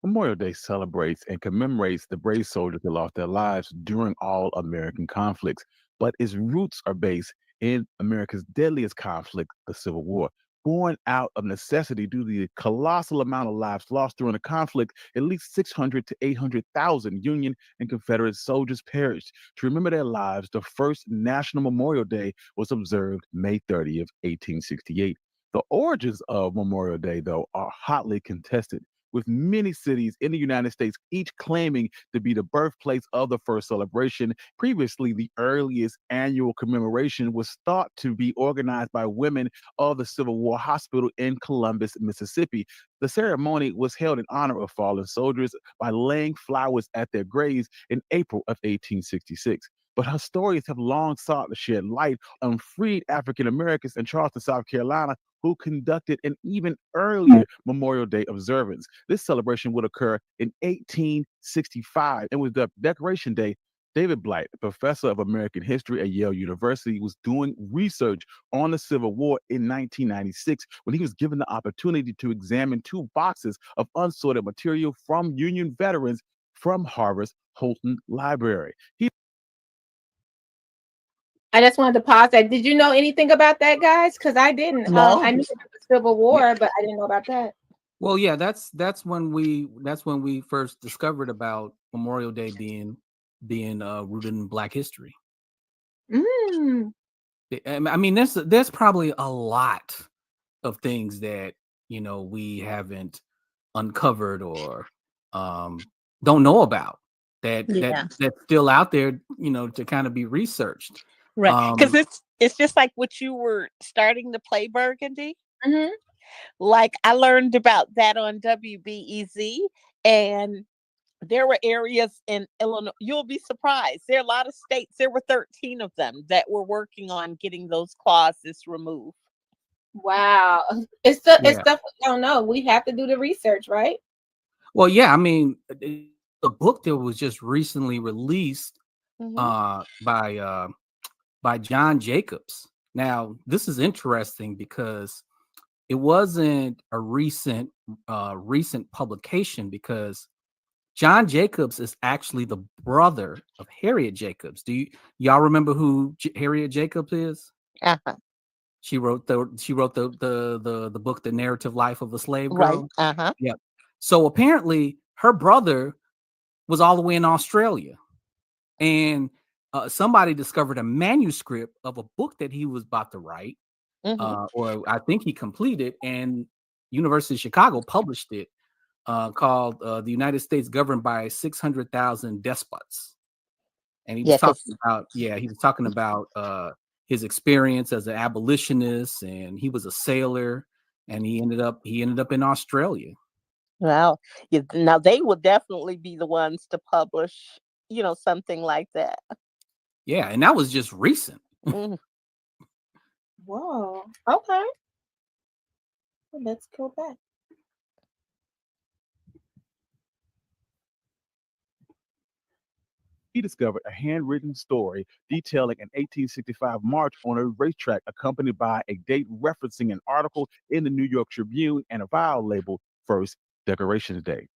Memorial Day celebrates and commemorates the brave soldiers that lost their lives during all American conflicts, but its roots are based in America's deadliest conflict, the Civil War. Born out of necessity due to the colossal amount of lives lost during the conflict, at least 600 to 800,000 Union and Confederate soldiers perished. To remember their lives, the first National Memorial Day was observed May 30th, 1868. The origins of Memorial Day, though, are hotly contested, with many cities in the United States each claiming to be the birthplace of the first celebration. Previously, the earliest annual commemoration was thought to be organized by women of the Civil War Hospital in Columbus, Mississippi. The ceremony was held in honor of fallen soldiers by laying flowers at their graves in April of 1866. But historians have long sought to shed light on freed African Americans in Charleston, South Carolina, who conducted an even earlier Memorial Day observance. This celebration would occur in 1865 and was dubbed Decoration Day. David Blight, a professor of American history at Yale University, was doing research on the Civil War in 1996 when he was given the opportunity to examine 2 boxes of unsorted material from Union veterans from Harvard's Houghton Library. I just wanted to pause that. Did you know anything about that, guys? Because I didn't. No. I knew about the Civil War, but I didn't know about that. Well, yeah, that's when we first discovered about Memorial Day being rooted in Black history. Mm. I mean, there's probably a lot of things that we haven't uncovered or don't know about that's still out there, to kind of be researched. Right. Because it's just like what you were starting to play, Burgundy. Mm-hmm. Like I learned about that on WBEZ, and there were areas in Illinois. You'll be surprised. There are a lot of states. There were 13 of them that were working on getting those clauses removed. Wow. It's stuff we don't know. We have to do the research, right? Well, yeah. I mean, the book that was just recently released by John Jacobs. Now, this is interesting because it wasn't a recent publication because John Jacobs is actually the brother of Harriet Jacobs. Do y'all remember who Harriet Jacobs is? Uh-huh. She wrote the book, The Narrative Life of a Slave Right. Girl. Uh-huh. Yep. So apparently her brother was all the way in Australia, and somebody discovered a manuscript of a book that he was about to write, or I think he completed, and University of Chicago published it, called "The United States Governed by 600,000 Despots," and he was talking about his experience as an abolitionist, and he was a sailor, and he ended up in Australia. Well, now they will definitely be the ones to publish, something like that. Yeah, and that was just recent. Mhm. Whoa. Okay. Well, let's go back. He discovered a handwritten story detailing an 1865 march on a racetrack accompanied by a date referencing an article in the New York Tribune and a file labeled First Decorations Day.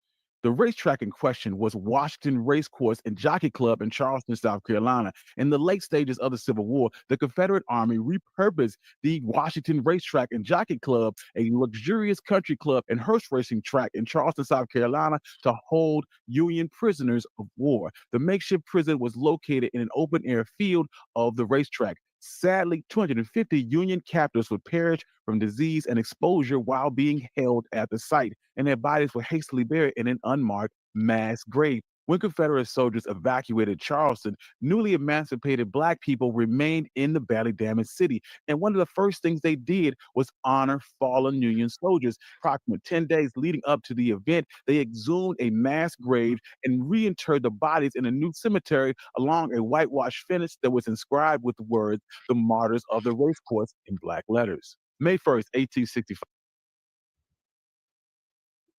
The racetrack in question was Washington Racecourse and Jockey Club in Charleston, South Carolina. In the late stages of the Civil War, the Confederate Army repurposed the Washington Racetrack and Jockey Club, a luxurious country club and horse racing track in Charleston, South Carolina, to hold Union prisoners of war. The makeshift prison was located in an open-air field of the racetrack. Sadly, 250 Union captives would perish from disease and exposure while being held at the site, and their bodies were hastily buried in an unmarked mass grave. When Confederate soldiers evacuated Charleston, newly emancipated Black people remained in the badly damaged city. And one of the first things they did was honor fallen Union soldiers. Approximately 10 days leading up to the event, they exhumed a mass grave and reinterred the bodies in a new cemetery along a whitewashed fence that was inscribed with the words, "The Martyrs of the Racecourse," in Black letters. May 1st, 1865.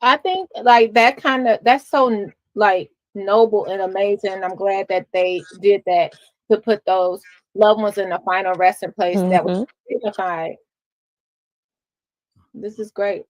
I think like that's so like noble and amazing. I'm glad that they did that to put those loved ones in a final resting place that was dignified. This is great.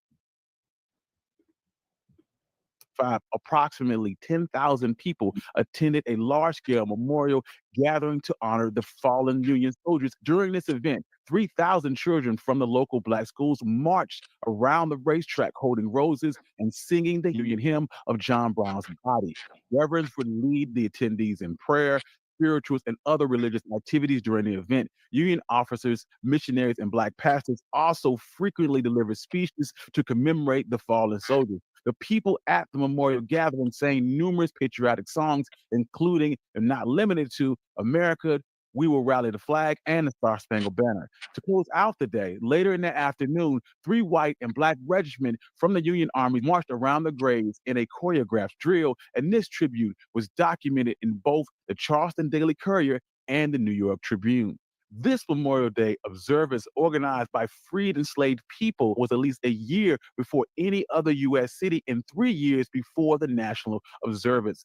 Approximately 10,000 people attended a large-scale memorial gathering to honor the fallen Union soldiers. During this event, 3,000 children from the local Black schools marched around the racetrack holding roses and singing the Union hymn of John Brown's body. Reverends would lead the attendees in prayer, spirituals, and other religious activities during the event. Union officers, missionaries, and Black pastors also frequently delivered speeches to commemorate the fallen soldiers. The people at the memorial gathering sang numerous patriotic songs, including and not limited to "America, We Will Rally the Flag" and the Star Spangled Banner. To close out the day, later in the afternoon, 3 white and Black regiments from the Union Army marched around the graves in a choreographed drill, and this tribute was documented in both the Charleston Daily Courier and the New York Tribune. This Memorial Day observance, organized by freed enslaved people, was at least a year before any other U.S. city and 3 years before the national observance.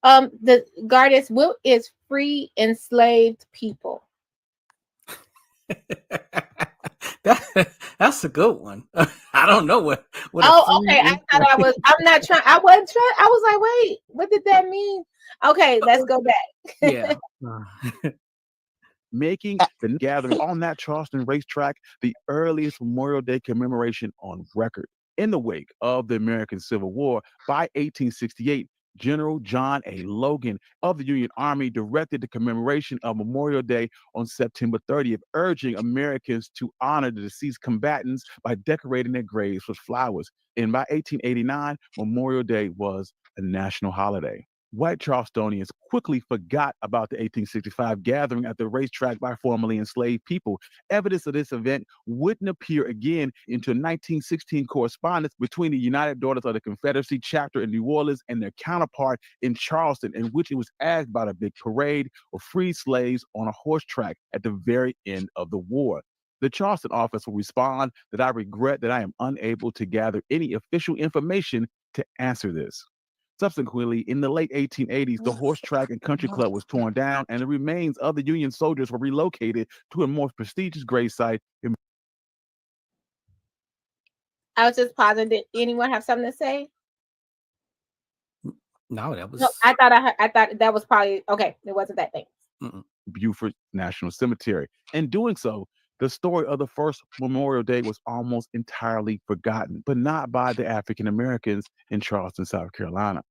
The goddess Will is free enslaved people. That's a good one. I don't know what. Oh, okay. I thought I was. I'm not trying. I wasn't trying. I was like, wait, what did that mean? Okay, let's go back. Yeah. Making the gathering on that Charleston racetrack the earliest Memorial Day commemoration on record. In the wake of the American Civil War, by 1868, General John A. Logan of the Union Army directed the commemoration of Memorial Day on September 30th, urging Americans to honor the deceased combatants by decorating their graves with flowers. And by 1889, Memorial Day was a national holiday. White Charlestonians quickly forgot about the 1865 gathering at the racetrack by formerly enslaved people. Evidence of this event wouldn't appear again until 1916 correspondence between the United Daughters of the Confederacy chapter in New Orleans and their counterpart in Charleston, in which it was asked about a big parade of free slaves on a horse track at the very end of the war. The Charleston office will respond that I regret that I am unable to gather any official information to answer this. Subsequently, in the late 1880s, the horse track and country club was torn down, and the remains of the Union soldiers were relocated to a more prestigious grave site in I was just pausing. Did anyone have something to say? No, that No, was I thought that was probably okay. It wasn't that thing. Beaufort National Cemetery. In doing so, the story of the first Memorial Day was almost entirely forgotten, but not by the African Americans in Charleston, South Carolina.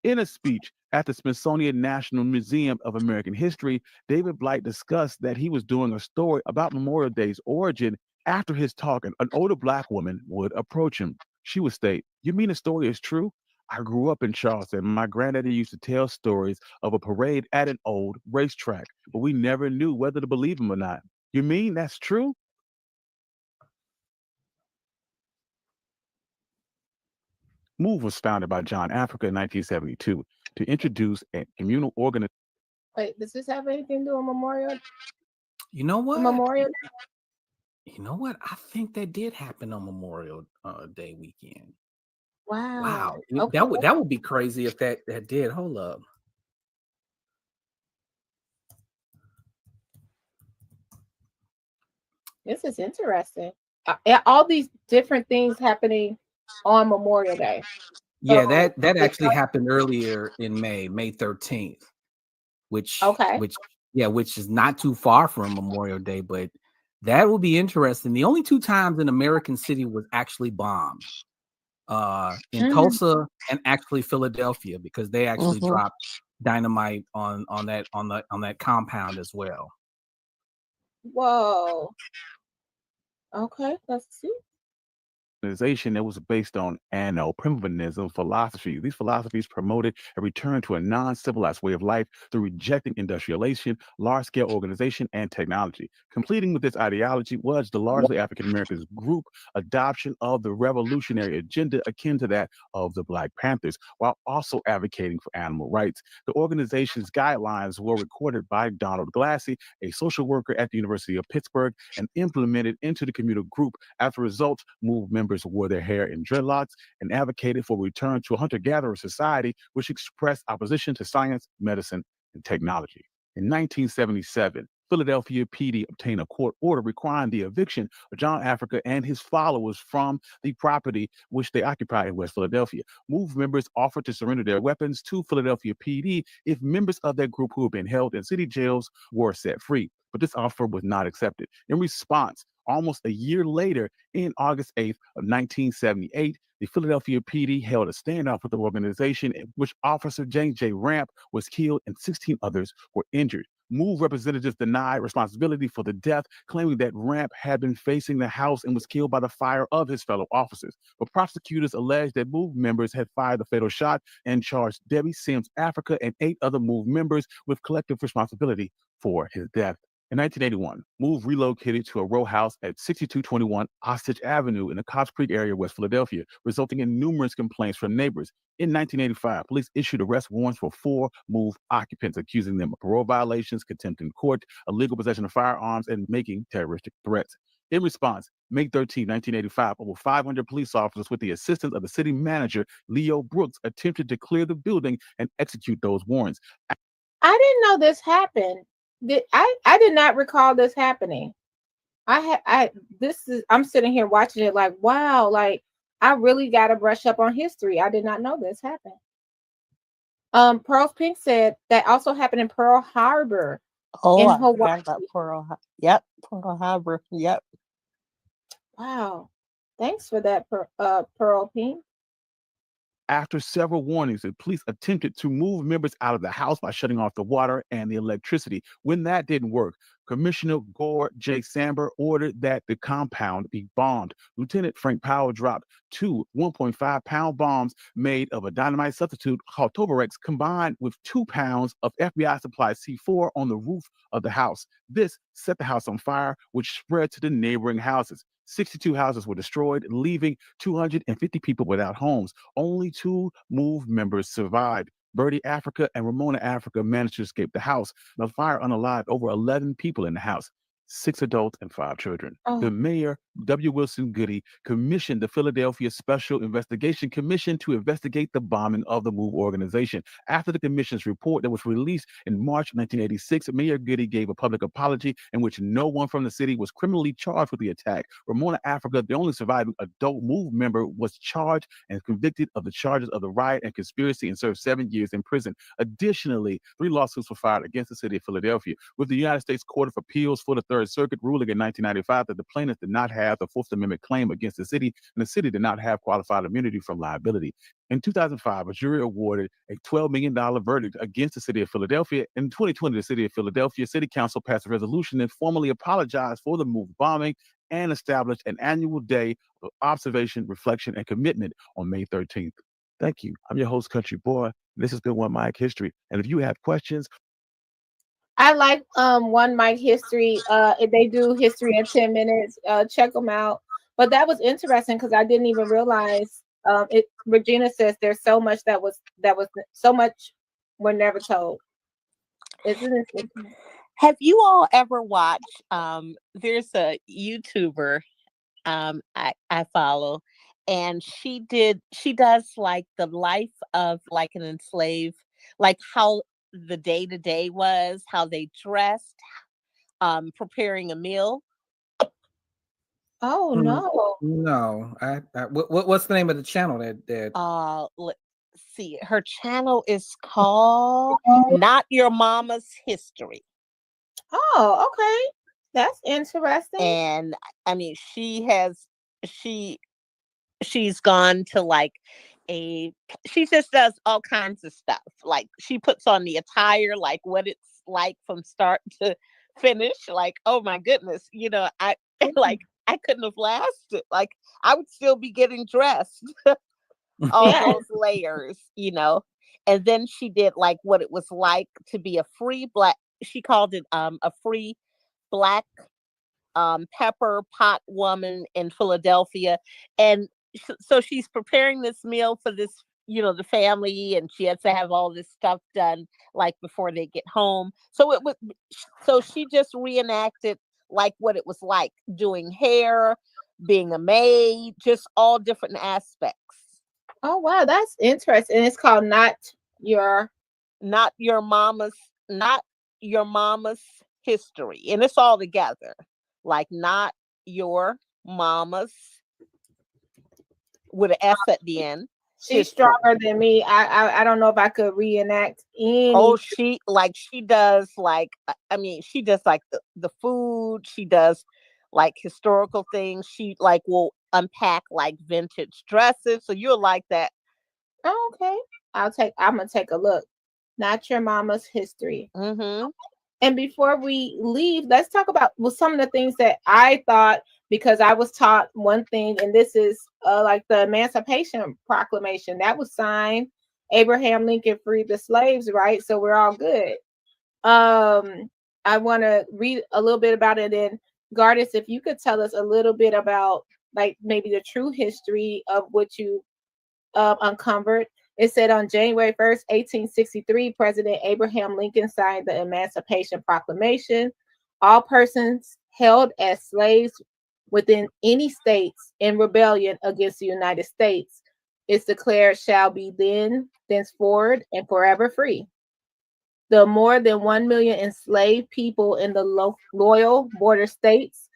In a speech at the Smithsonian National Museum of American History, David Blight discussed that he was doing a story about Memorial Day's origin. After his talk, an older Black woman would approach him. She would state, "You mean the story is true? I grew up in Charleston. My granddaddy used to tell stories of a parade at an old racetrack, but we never knew whether to believe him or not. You mean that's true?" MOVE was founded by John Africa in 1972 to introduce a communal organization. Wait, does this have anything to do with Memorial? You know what? Memorial Day? You know what? I think that did happen on Memorial Day weekend. Wow. Wow. Okay. That would be crazy if that did. Hold up. This is interesting. All these different things happening on Memorial Day. Yeah, So that actually happened earlier in May 13th, which okay. which is not too far from Memorial Day, but that will be interesting. The only two times an American city was actually bombed, in Tulsa and actually Philadelphia, because they actually dropped dynamite on that compound as well. Whoa. Okay, let's see. Organization that was based on anno-primitivism philosophy. These philosophies promoted a return to a non-civilized way of life through rejecting industrialization, large-scale organization, and technology. Completing with this ideology was the largely African Americans group adoption of the revolutionary agenda akin to that of the Black Panthers, while also advocating for animal rights. The organization's guidelines were recorded by Donald Glassy, a social worker at the University of Pittsburgh, and implemented into the communal group. As a result, MOVE members wore their hair in dreadlocks and advocated for return to a hunter-gatherer society, which expressed opposition to science, medicine, and technology. In 1977, Philadelphia PD obtained a court order requiring the eviction of John Africa and his followers from the property which they occupied in West Philadelphia. MOVE members offered to surrender their weapons to Philadelphia PD if members of their group who had been held in city jails were set free. But this offer was not accepted. In response, almost a year later, in August 8th of 1978, the Philadelphia PD held a standoff with the organization in which Officer James J. Ramp was killed and 16 others were injured. MOVE representatives denied responsibility for the death, claiming that Ramp had been facing the house and was killed by the fire of his fellow officers. But prosecutors alleged that MOVE members had fired the fatal shot and charged Debbie Sims Africa and 8 other MOVE members with collective responsibility for his death. In 1981, MOVE relocated to a row house at 6221 Ostrich Avenue in the Cobbs Creek area of West Philadelphia, resulting in numerous complaints from neighbors. In 1985, police issued arrest warrants for 4 MOVE occupants, accusing them of parole violations, contempt in court, illegal possession of firearms, and making terroristic threats. In response, May 13, 1985, over 500 police officers with the assistance of the city manager, Leo Brooks, attempted to clear the building and execute those warrants. I didn't know this happened. I did not recall this happening. I'm sitting here watching it like, wow, like I really got to brush up on history. I did not know this happened. Pearls Pink said that also happened in Pearl Harbor in I Hawaii. forgot about Yep, Pearl Harbor. Yep. Wow. Thanks for that, Pearl Pink. After several warnings, the police attempted to move members out of the house by shutting off the water and the electricity. When that didn't work, Commissioner Gore J. Samber ordered that the compound be bombed. Lieutenant Frank Powell dropped 2 1.5-pound bombs made of a dynamite substitute called Tobarex, combined with 2 pounds of FBI supplied C4 on the roof of the house. This set the house on fire, which spread to the neighboring houses. 62 houses were destroyed, leaving 250 people without homes. Only 2 MOVE members survived. Birdie Africa and Ramona Africa managed to escape the house. The fire unalived over 11 people in the house. 6 adults and 5 children. Oh. The mayor, W. Wilson Goody, commissioned the Philadelphia Special Investigation Commission to investigate the bombing of the MOVE organization. After the commission's report that was released in March 1986, Mayor Goody gave a public apology in which no one from the city was criminally charged with the attack. Ramona Africa, the only surviving adult MOVE member, was charged and convicted of the charges of the riot and conspiracy and served 7 years in prison. Additionally, 3 lawsuits were filed against the city of Philadelphia, with the United States Court of Appeals for the Third Circuit ruling in 1995 that the plaintiffs did not have the Fourth Amendment claim against the city, and the city did not have qualified immunity from liability. In 2005, a jury awarded a $12 million verdict against the city of Philadelphia. In 2020, the city of Philadelphia City Council passed a resolution and formally apologized for the MOVE bombing and established an annual day of observation, reflection, and commitment on May 13th. Thank you. I'm your host, Country Boy. This has been One Mic History. And if you have questions, I like One Mic History. If they do history in 10 minutes, check them out. But that was interesting because I didn't even realize Regina says there's so much that was so much we're never told. Isn't it? Have you all ever watched there's a YouTuber I follow, and she does like the life of like an enslaved, like how the day-to-day was, how they dressed, preparing a meal. Oh no. No. What's the name of the channel that Let's see. Her channel is called Not Your Mama's History. Oh, okay. That's interesting. And I mean, she's gone to like she just does all kinds of stuff. Like she puts on the attire, like what it's like from start to finish. Like, oh my goodness, I like I couldn't have lasted. Like I would still be getting dressed. All those layers, And then she did like what it was like to be a free black. She called it a free black pepper pot woman in Philadelphia, and so she's preparing this meal for this, the family, and she has to have all this stuff done like before they get home. So she just reenacted like what it was like doing hair, being a maid, just all different aspects. Oh wow, that's interesting. And it's called Not Your Mama's History, and it's all together, like Not Your Mama's with an S at the end. She's stronger than me. I don't know if I could reenact any. Oh, she does like, I mean, she does like the food. She does like historical things. She like will unpack like vintage dresses. So you'll like that. Oh, okay. I'm gonna take a look. Not Your Mama's History. Mm-hmm. And before we leave, let's talk about some of the things that I thought, because I was taught one thing, and this is like the Emancipation Proclamation that was signed. Abraham Lincoln freed the slaves, right? So we're all good. I want to read a little bit about it. And Gardis, if you could tell us a little bit about like maybe the true history of what you uncovered. It said on January 1st, 1863, President Abraham Lincoln signed the Emancipation Proclamation. All persons held as slaves within any states in rebellion against the United States, it's declared, shall be thenceforward and forever free. The more than 1 million enslaved people in the loyal border states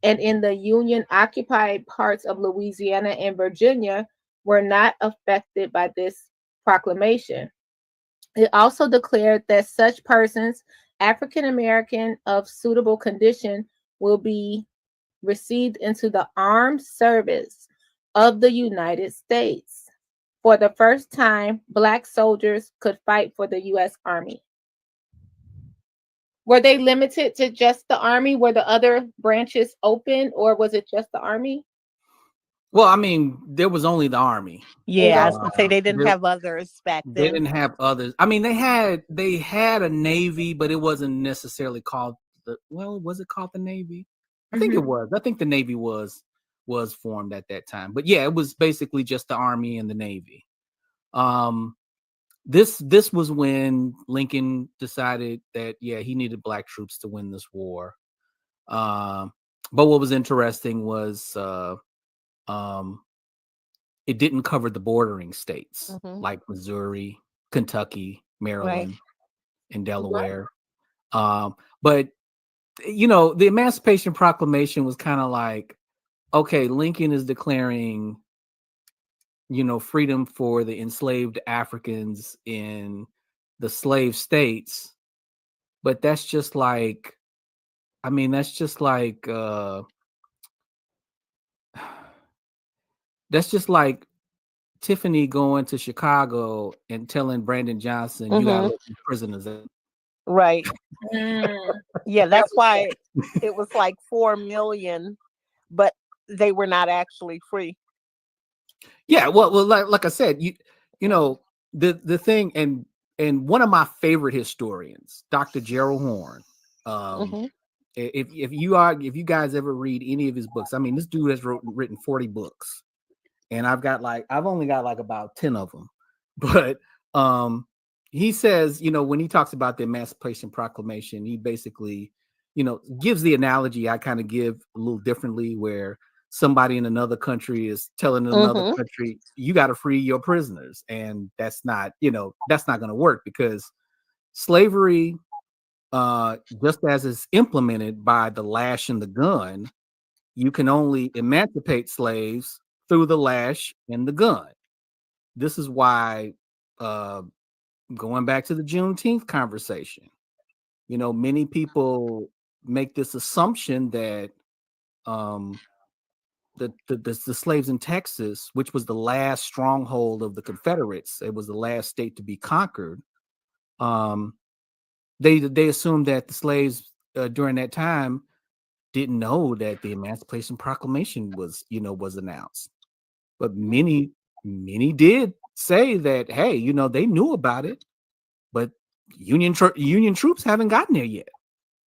and in the Union-occupied parts of Louisiana and Virginia were not affected by this proclamation. It also declared that such persons, African American of suitable condition, will be received into the armed service of the United States. For the first time, Black soldiers could fight for the U.S. Army. Were they limited to just the Army? Were the other branches open, or was it just the Army? Well, I mean, there was only the Army. Yeah, I was gonna say they didn't have others back then. They didn't have others. I mean, they had a Navy, but it wasn't necessarily called was it called the Navy? I think it was. I think the Navy was formed at that time. But yeah, it was basically just the Army and the Navy. This was when Lincoln decided that he needed Black troops to win this war. But what was interesting was it didn't cover the bordering states like Missouri, Kentucky, Maryland, and Delaware. But the Emancipation Proclamation was kind of like, okay, Lincoln is declaring, freedom for the enslaved Africans in the slave states. But that's just like, that's just like Tiffany going to Chicago and telling Brandon Johnson, you gotta let these prisoners in. Right. Yeah, that's why it was like 4 million, but they were not actually free. Yeah, well, like I said, the thing, and one of my favorite historians, Dr. Gerald Horne. If you guys ever read any of his books, this dude has written 40 books, and I've only got like about 10 of them. But he says, when he talks about the Emancipation Proclamation, he basically, gives the analogy I kind of give a little differently, where somebody in another country is telling another country, you got to free your prisoners. And that's not going to work, because slavery, just as it's implemented by the lash and the gun, you can only emancipate slaves through the lash and the gun. This is why, going back to the Juneteenth conversation, many people make this assumption that the slaves in Texas, which was the last stronghold of the Confederates, it was the last state to be conquered. They assumed that the slaves during that time didn't know that the Emancipation Proclamation was announced, but many did say that, hey, they knew about it, but Union troops haven't gotten there yet.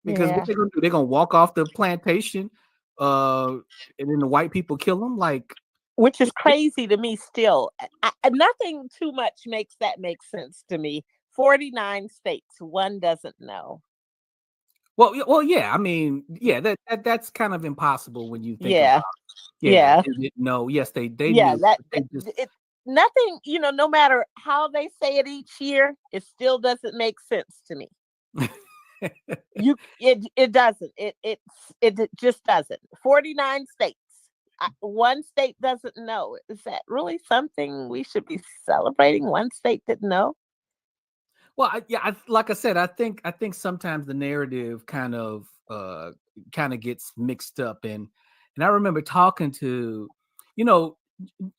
Because what they're gonna do? They're gonna walk off the plantation, and then the white people kill them, which is crazy to me still. Nothing too much makes that make sense to me. 49 states, one doesn't know. Well, yeah. That's kind of impossible when you think about it. No, yes, they knew. Nothing, no matter how they say it each year, it still doesn't make sense to me. It doesn't. It just doesn't. 49 states. One state doesn't know. Is that really something we should be celebrating? One state didn't know. Well, like I said, I think sometimes the narrative kind of gets mixed up, and I remember talking to,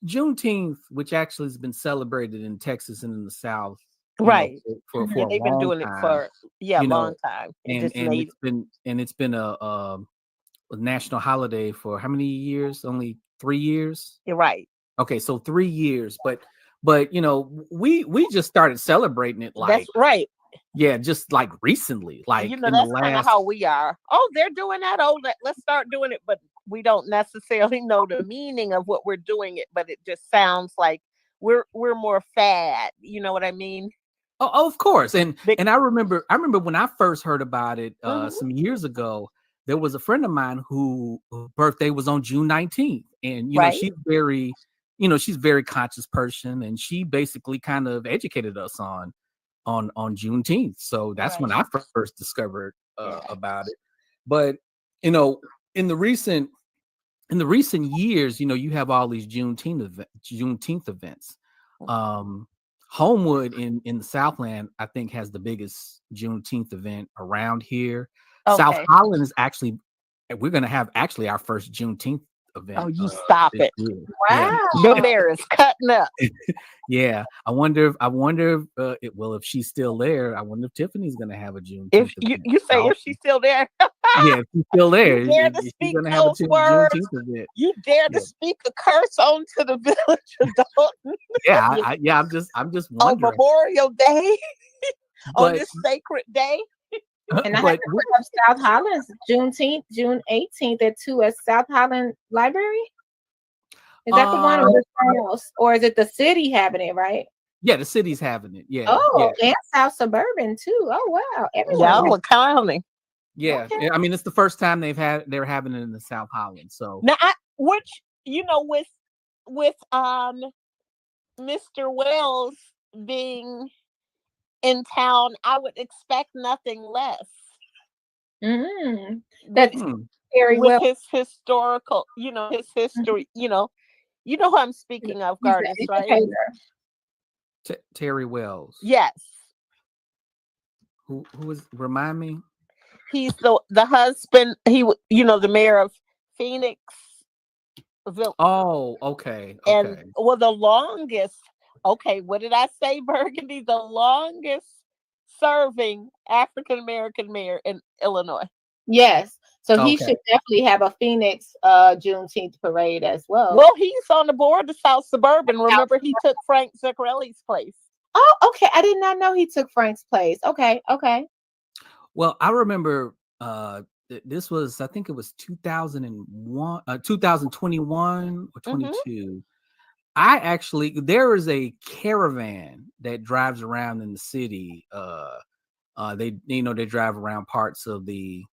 Juneteenth, which actually has been celebrated in Texas and in the South, right? For they've been doing it for a long time, it's been a national holiday for how many years? Only 3 years. You're right. Okay, so 3 years, but we just started celebrating it that's right. Yeah, just like recently, like that's kind of how we are. Oh, they're doing that. Oh, let's start doing it, but we don't necessarily know the meaning of what we're doing it. But it just sounds like we're more fad. You know what I mean? Oh, of course. And I remember when I first heard about it some years ago. There was a friend of mine whose birthday was on June 19th, and she's very, she's a very conscious person, and she basically kind of educated us on Juneteenth. So that's when I first discovered about it. But in the recent years, you have all these Juneteenth events. Homewood in the Southland, I think, has the biggest Juneteenth event around here. Okay. South Holland is we're going to have our first Juneteenth event. Oh, you stop it. Wow. Yeah. The bear is cutting up. Yeah. I wonder if she's still there, I wonder if Tiffany's going to have a Juneteenth event. You say if she's still there. Yeah, if she's still there. You dare to speak those words. You dare to speak a curse onto the village adult. I'm just wondering. On Memorial Day, on this sacred day. And I have South Holland's Juneteenth, June 18th at 2 at South Holland Library. Is that the one, or is it the city having it? Right? Yeah, the city's having it. Yeah. Oh, and South Suburban too. Oh wow! Y'all are counting. Yeah, Okay. I mean, it's the first time they're having it in the South Holland. So Now, which with Mr. Wells being in town, I would expect nothing less Mm, with that's very with well. his historical, his history. Who I'm speaking of, He's an Gardis, right? educator. Terry Wells, Yes, who is remind me? he's the husband. The mayor of Phoenix. Oh, okay, And okay. the longest, okay, what did I say, Burgundy? The longest serving African American mayor in Illinois. Yes. So he Okay. should definitely have a Phoenix Juneteenth parade as well. Well, he's on the board of South Suburban. Remember, he took Frank Zuccarelli's place. Oh, okay. I did not know he took Frank's place. Okay, okay. Well, I remember this was, I think it was 2021 or 22. I actually, there is a caravan that drives around in the city. They drive around parts of the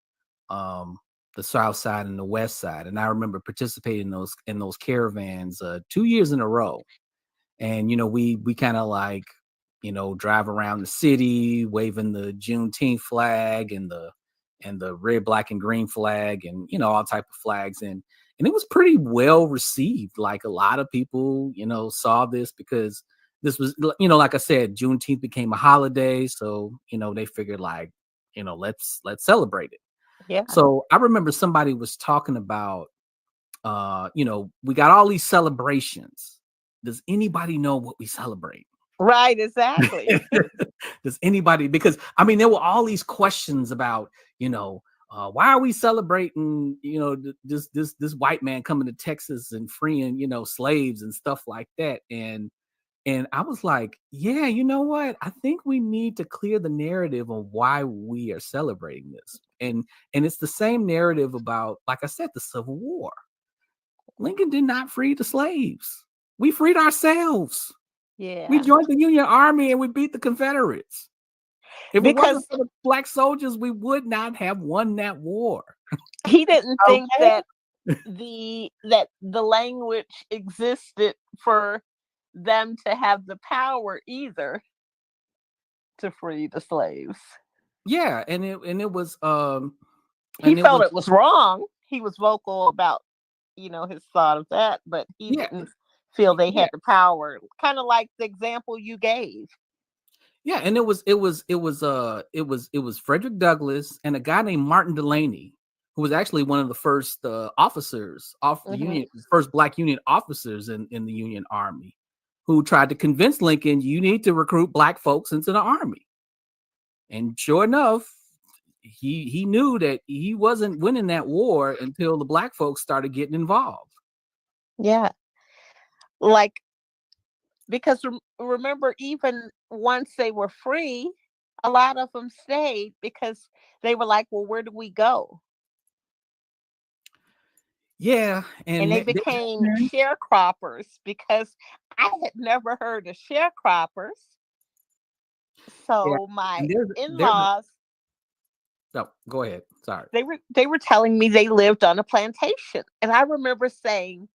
south side and the west side, and I remember participating in those caravans 2 years in a row. And we kind of like drive around the city waving the Juneteenth flag and the red, black, and green flag, and all type of flags, and it was pretty well received. Like, a lot of people saw this because this was, like I said, Juneteenth became a holiday, so they figured, like, let's celebrate it. Yeah. So I remember somebody was talking about we got all these celebrations. Does anybody know what we celebrate? Right, exactly. Does anybody? Because I mean, there were all these questions about, why are we celebrating, this white man coming to Texas and freeing, slaves and stuff like that. And I was like, yeah, you know what? I think we need to clear the narrative on why we are celebrating this. And it's the same narrative about, like I said, the Civil War. Lincoln did not free the slaves. We freed ourselves. Yeah. We joined the Union Army and we beat the Confederates. If it wasn't for the black soldiers, we would not have won that war. He didn't think that the language existed for them to have the power either to free the slaves. Yeah, and it was he felt it was wrong. He was vocal about his thought of that, but he didn't feel they had the power. Kind of like the example you gave. Yeah, and it was Frederick Douglass and a guy named Martin Delany, who was actually one of the first officers off the Union, first black Union officers in the Union Army, who tried to convince Lincoln, you need to recruit black folks into the army. And sure enough, he knew that he wasn't winning that war until the black folks started getting involved. Yeah. Like, because remember, even once they were free, a lot of them stayed because they were like, well, where do we go? Yeah. And they became sharecroppers, because I had never heard of sharecroppers. So my in-laws. No, go ahead. Sorry. They were telling me they lived on a plantation. And I remember saying,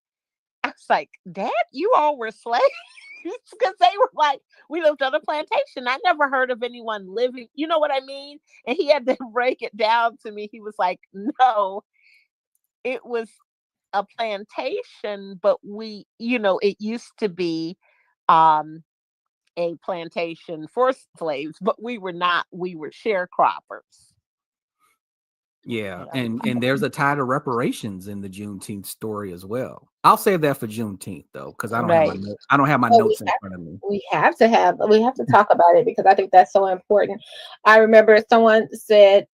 I was like, Dad, you all were slaves? Because they were like, we lived on a plantation. I never heard of anyone living, you know what I mean? And he had to break it down to me. He was like, no, it was a plantation, but we, it used to be a plantation for slaves, but we were sharecroppers. Yeah, and there's a tie to reparations in the Juneteenth story as well. I'll save that for Juneteenth though, because I don't have my notes in front of me. We have to talk about it because I think that's so important. I remember someone said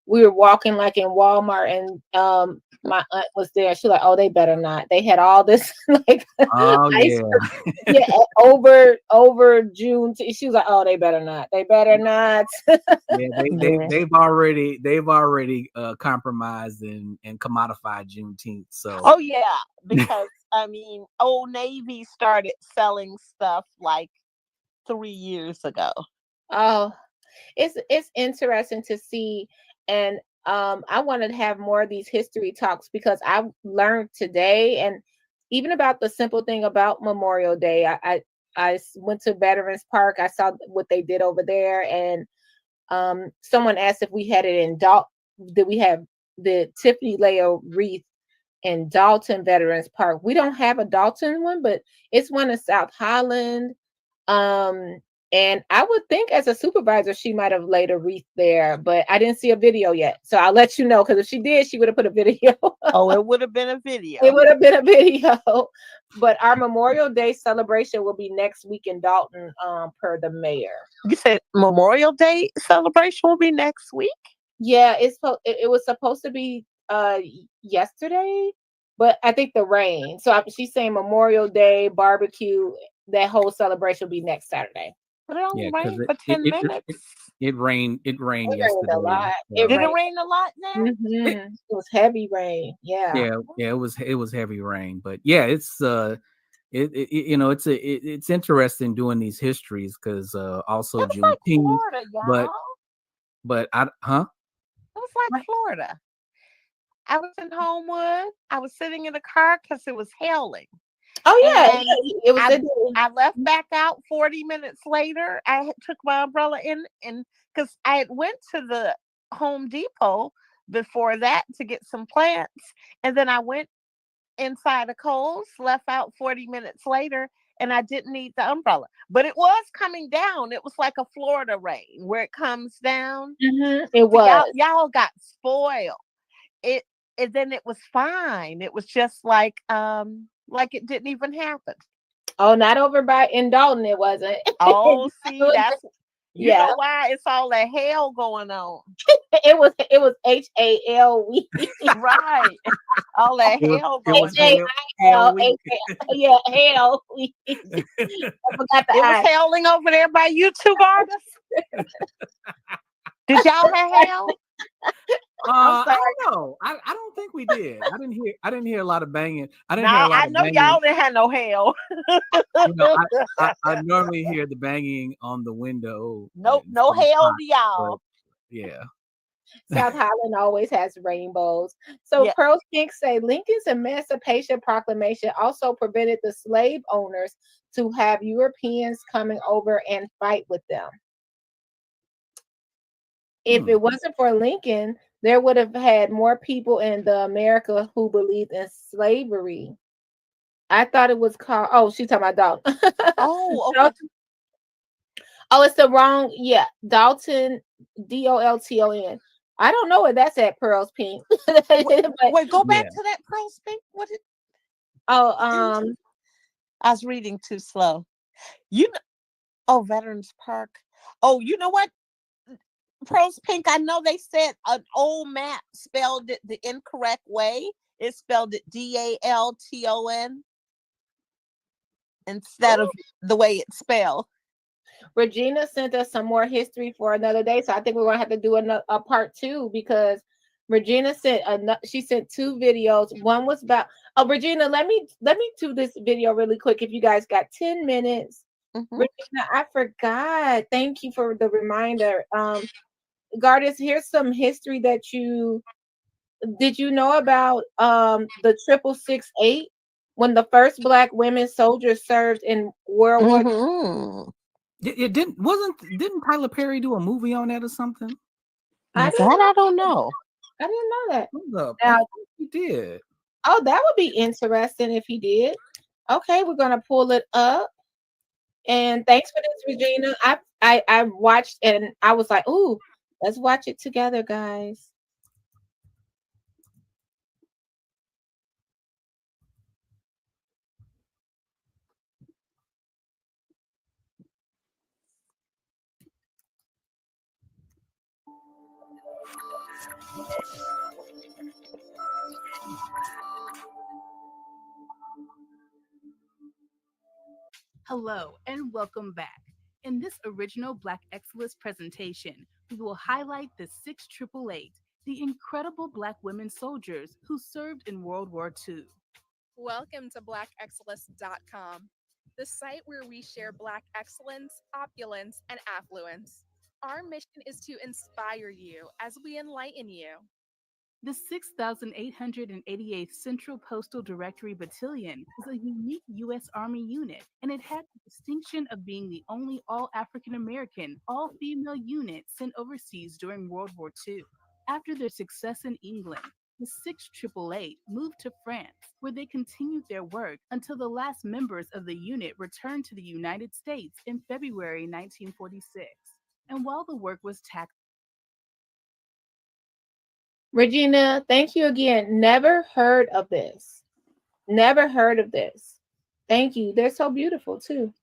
we were walking like in Walmart, and my aunt was there. She was like, "Oh, they better not." They had all this like ice cream. Yeah, over June. She was like, "Oh, they better not. They better not." Yeah, they've already compromised and commodified Juneteenth. So. Oh yeah, because I mean, Old Navy started selling stuff like 3 years ago. Oh, it's interesting to see. And I wanted to have more of these history talks because I learned today, and even about the simple thing about Memorial Day. I went to Veterans Park. I saw what they did over there, and someone asked if we had it in Dalton. Did we have the Tiffany Leo wreath in Dalton Veterans Park? We don't have a Dalton one, but it's one in South Holland. Um, and I would think as a supervisor, she might have laid a wreath there, but I didn't see a video yet. So I'll let you know, because if she did, she would have put a video. Oh, it would have been a video. It would have been a video. But our Memorial Day celebration will be next week in Dalton, per the mayor. You said Memorial Day celebration will be next week? Yeah, it was supposed to be yesterday, but I think the rain. So she's saying Memorial Day barbecue, that whole celebration will be next Saturday. But it only Yeah, because rained for 10 minutes. it rained. It rained It rained yesterday. a lot. Did it rain a lot now? It was heavy rain. Yeah. Yeah, it was heavy rain, but yeah, it's you know, it's interesting doing these histories because also It was like Juneteenth, Florida, y'all. but It was like Florida. I was in Homewood. I was sitting in the car because it was hailing. Oh yeah, And it was. I left back out 40 minutes later. Took my umbrella in, and because I had went to the Home Depot before that to get some plants, and then I went inside of Kohl's, left out 40 minutes later, and I didn't need the umbrella. But it was coming down. It was like a Florida rain where it comes down. It was. Y'all got spoiled. And then it was fine. It was just like it didn't even happen. Oh, not over in Dalton. It wasn't. Oh, see, that's you Yeah. know why it's all that hell going on. It was HAL week. Right. All that hell going on. HAL. Yeah, hell week. I forgot the It was I. hailing over there by YouTube artists. Did y'all have hail? I don't know. I don't think we did. I didn't hear a lot of banging. I didn't hear a lot I of know banging. y'all didn't have no hail. You know, I normally hear the banging on the window. Nope, no hail to y'all. Yeah. South Holland always has rainbows. So Yeah. Pearl Pink say Lincoln's Emancipation Proclamation also prevented the slave owners to have Europeans coming over and fight with them. If it wasn't for Lincoln, there would have had more people in the America who believed in slavery. I thought it was called. Oh, she's talking about Dalton. Oh, okay. Oh, it's the wrong. Yeah, Dalton, Dolton. I don't know where that's at. Pearls Pink. Wait, go back to that Pearls Pink. What did? Oh, I was reading too slow. Oh, Veterans Park. Oh, you know what? Pearls Pink, I know they said an old map spelled it the incorrect way. It spelled it Dalton instead of the way it's spelled. Regina sent us some more history for another day, so I think we're gonna have to do a part 2 because Regina sent she sent 2 videos. One was about Regina. Let me do this video really quick. If you guys got 10 minutes, Regina, I forgot. Thank you for the reminder. Gardis, here's some history that did you know about the 668 when the first Black women soldiers served in World War II? It didn't Tyler Perry do a movie on that or something? I don't know. I didn't know that. I think he did. Oh, that would be interesting if he did. Okay, we're gonna pull it up. And thanks for this, Regina. I watched and I was like, ooh, let's watch it together, guys. Hello and welcome back. In this original Black Excellence presentation, we will highlight the 688, the incredible Black women soldiers who served in World War II. Welcome to blackexcellence.com, the site where we share Black excellence, opulence, and affluence. Our mission is to inspire you as we enlighten you. The 6,888th Central Postal Directory Battalion was a unique U.S. Army unit, and it had the distinction of being the only all African American, all female unit sent overseas during World War II. After their success in England, the 6,888 moved to France, where they continued their work until the last members of the unit returned to the United States in February 1946. And while the work was taxing, Regina, thank you again. Never heard of this. Never heard of this. Thank you. They're so beautiful too.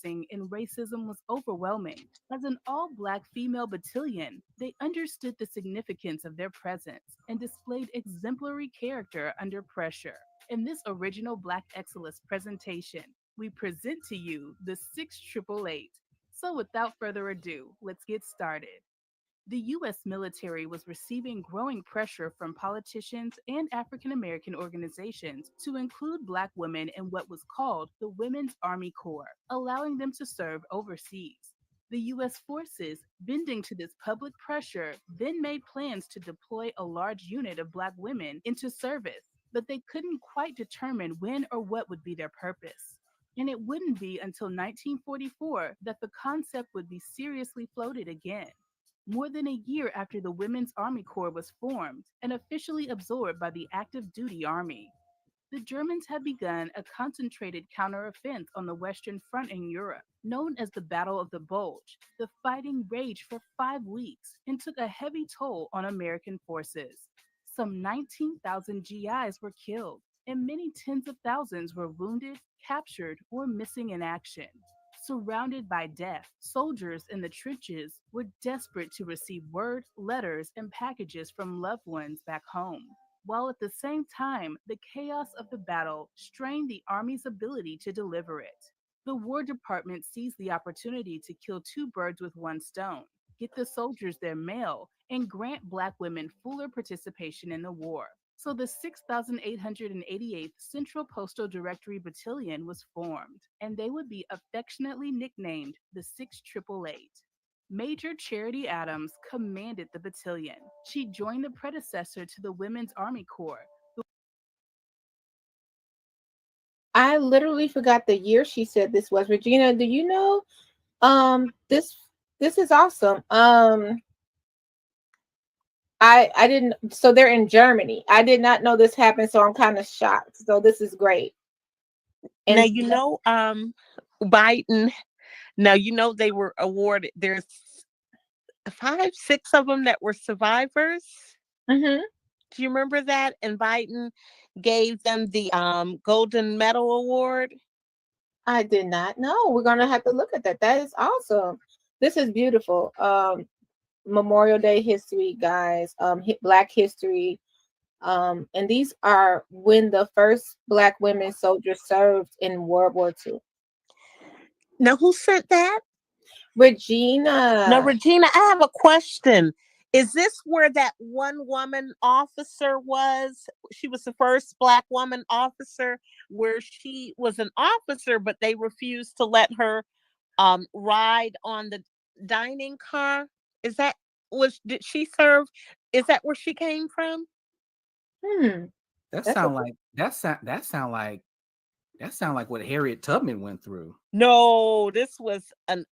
and racism was overwhelming. As an all Black female battalion, they understood the significance of their presence and displayed exemplary character under pressure. In this original Black Excellence presentation, we present to you the 6,888. So without further ado, let's get started. The U.S. military was receiving growing pressure from politicians and African American organizations to include Black women in what was called the Women's Army Corps, allowing them to serve overseas. The U.S. forces, bending to this public pressure, then made plans to deploy a large unit of Black women into service, but they couldn't quite determine when or what would be their purpose. And it wouldn't be until 1944 that the concept would be seriously floated again. More than a year after the Women's Army Corps was formed and officially absorbed by the active duty army, the Germans had begun a concentrated counteroffensive on the Western Front in Europe. Known as the Battle of the Bulge, the fighting raged for 5 weeks and took a heavy toll on American forces. Some 19,000 GIs were killed, and many tens of thousands were wounded, captured, or missing in action. Surrounded by death, soldiers in the trenches were desperate to receive word, letters, and packages from loved ones back home, while at the same time, the chaos of the battle strained the Army's ability to deliver it. The War Department seized the opportunity to kill two birds with one stone, get the soldiers their mail, and grant Black women fuller participation in the war. So the 6,888th Central Postal Directory Battalion was formed, and they would be affectionately nicknamed the 6,888. Major Charity Adams commanded the battalion. She joined the predecessor to the Women's Army Corps. I literally forgot the year she said this was. Regina, do you know? This is awesome. I didn't, so they're in Germany. I did not know this happened, so I'm kind of shocked. So this is great. Now And Biden. Now they were awarded. There's 5, 6 of them that were survivors. Mhm. Do you remember that? And Biden gave them the Golden Medal Award. I did not know. We're gonna have to look at that. That is awesome. This is beautiful. Memorial Day history, guys. Black history. And these are when the first Black women soldiers served in World War II. Now, who sent that? Regina. Now, Regina, I have a question. Is this where that one woman officer was? She was the first Black woman officer, where she was an officer, but they refused to let her ride on the dining car. Is that did she serve? Is that where she came from? Hmm. That That's sound a- like that sound like what Harriet Tubman went through. No, this was an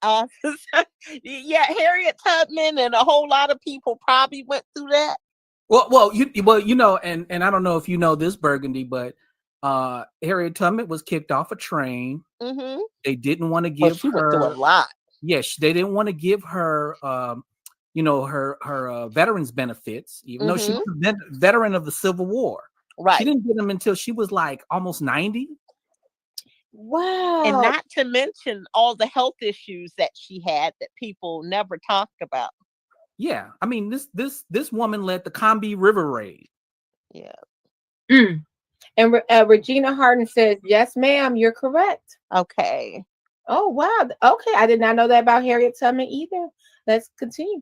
officer. Yeah, Harriet Tubman and a whole lot of people probably went through that. Well, you know, and I don't know if you know this, Burgundy, but Harriet Tubman was kicked off a train. Mm-hmm. They didn't want to give she her. went through a lot. Yes, they didn't want to give her, her veterans benefits, even though she was a veteran of the Civil War. Right. She didn't get them until she was like almost 90. Wow. And not to mention all the health issues that she had that people never talked about. Yeah, I mean this woman led the Combahee River Raid. Yeah. Mm. And Regina Harden says, "Yes, ma'am, you're correct." Okay. Oh wow. Okay, I did not know that about Harriet Tubman either. Let's continue.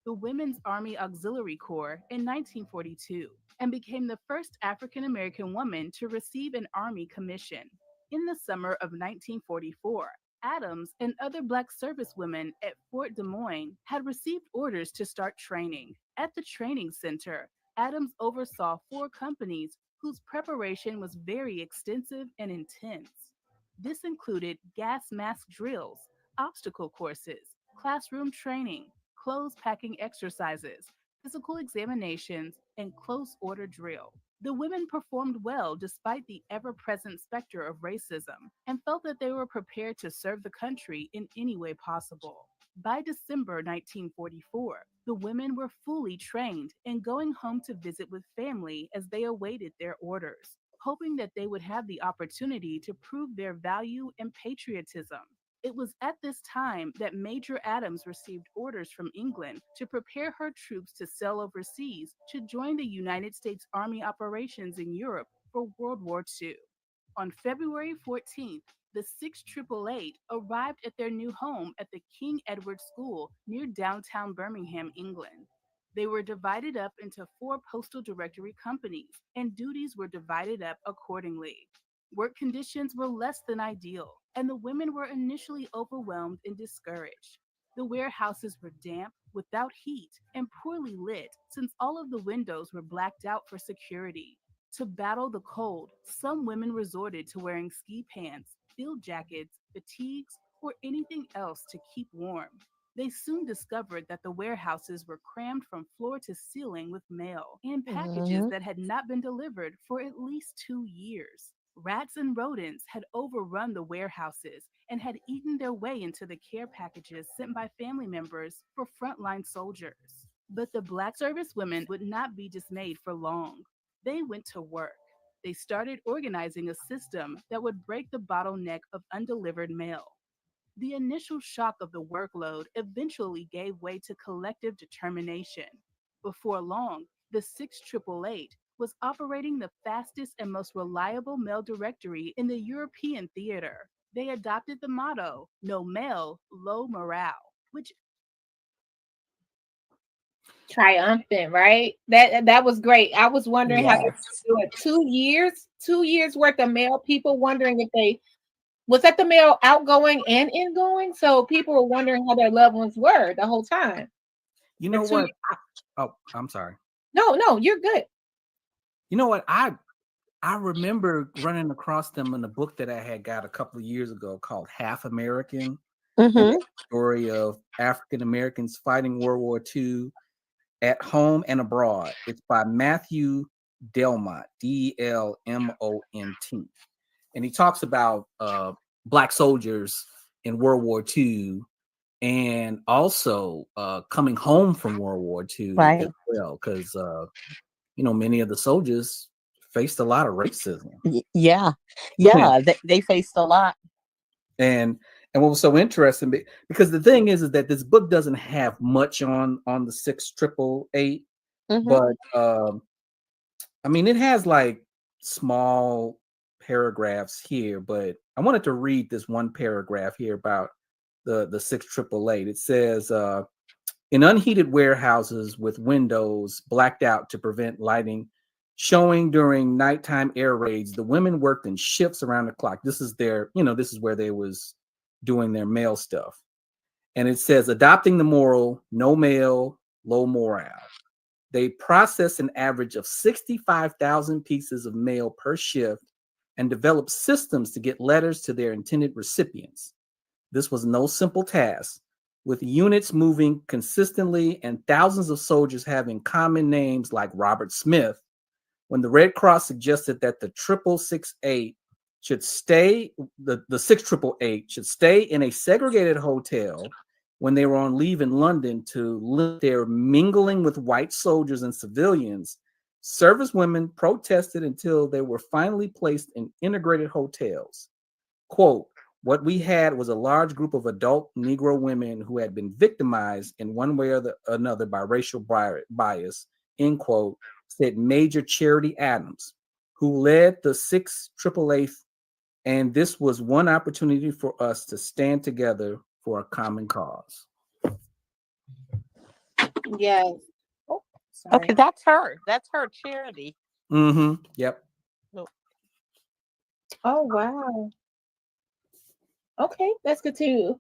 The Women's Army Auxiliary Corps in 1942 and became the first African American woman to receive an Army commission. In the summer of 1944, Adams and other Black servicewomen at Fort Des Moines had received orders to start training. At the training center, Adams oversaw 4 companies whose preparation was very extensive and intense. This included gas mask drills, obstacle courses, classroom training, clothes packing exercises, physical examinations, and close order drill. The women performed well despite the ever present specter of racism and felt that they were prepared to serve the country in any way possible. By December 1944, the women were fully trained and going home to visit with family as they awaited their orders, hoping that they would have the opportunity to prove their value and patriotism. It was at this time that Major Adams received orders from England to prepare her troops to sail overseas to join the United States Army operations in Europe for World War II. On February 14th, the 688 arrived at their new home at the King Edward School near downtown Birmingham, England. They were divided up into 4 postal directory companies, and duties were divided up accordingly. Work conditions were less than ideal, and the women were initially overwhelmed and discouraged. The warehouses were damp, without heat, and poorly lit since all of the windows were blacked out for security. To battle the cold, some women resorted to wearing ski pants, field jackets, fatigues, or anything else to keep warm. They soon discovered that the warehouses were crammed from floor to ceiling with mail and packages Mhm. that had not been delivered for at least 2 years. Rats and rodents had overrun the warehouses and had eaten their way into the care packages sent by family members for frontline soldiers. But the Black servicewomen would not be dismayed for long. They went to work. They started organizing a system that would break the bottleneck of undelivered mail. The initial shock of the workload eventually gave way to collective determination. Before long, the 6888 was operating the fastest and most reliable mail directory in the European theater. They adopted the motto, no mail, low morale, which Triumphant, right? That was great. I was wondering how they Yes. do it. 2 years, 2 years worth of mail. People wondering if they was that the mail outgoing and ingoing. So people were wondering how their loved ones were the whole time. You For know two what? years. Oh, I'm sorry. No, you're good. You know what? I remember running across them in a book that I had got a couple of years ago called Half American, and Mm-hmm. it's the story of African Americans fighting World War II at home and abroad. It's by Matthew Delmont, Delmont, and he talks about Black soldiers in World War II and also coming home from World War II Right. as well, because many of the soldiers faced a lot of racism. Yeah. Yeah. Yeah. They faced a lot. And what was so interesting, because the thing is that this book doesn't have much on the 6888, Mm-hmm. but I mean, it has like small paragraphs here, but I wanted to read this one paragraph here about the 6888. It says, in unheated warehouses with windows blacked out to prevent lighting showing during nighttime air raids, the women worked in shifts around the clock. This is this is where they was doing their mail stuff. And it says, adopting the moral, no mail, low morale. They process an average of 65,000 pieces of mail per shift and develop systems to get letters to their intended recipients. This was no simple task, with units moving consistently and thousands of soldiers having common names like Robert Smith. When the Red Cross suggested that the 668 should stay, the 6888 should stay in a segregated hotel when they were on leave in London to limit their mingling with white soldiers and civilians, servicewomen protested until they were finally placed in integrated hotels. Quote, what we had was a large group of adult Negro women who had been victimized in one way or another by racial bias, end quote, said Major Charity Adams, who led the 6888th, and this was one opportunity for us to stand together for a common cause. Yes. Oh, sorry. Okay, that's her. That's her charity. Mm-hmm. Yep. Oh wow. Okay, let's continue.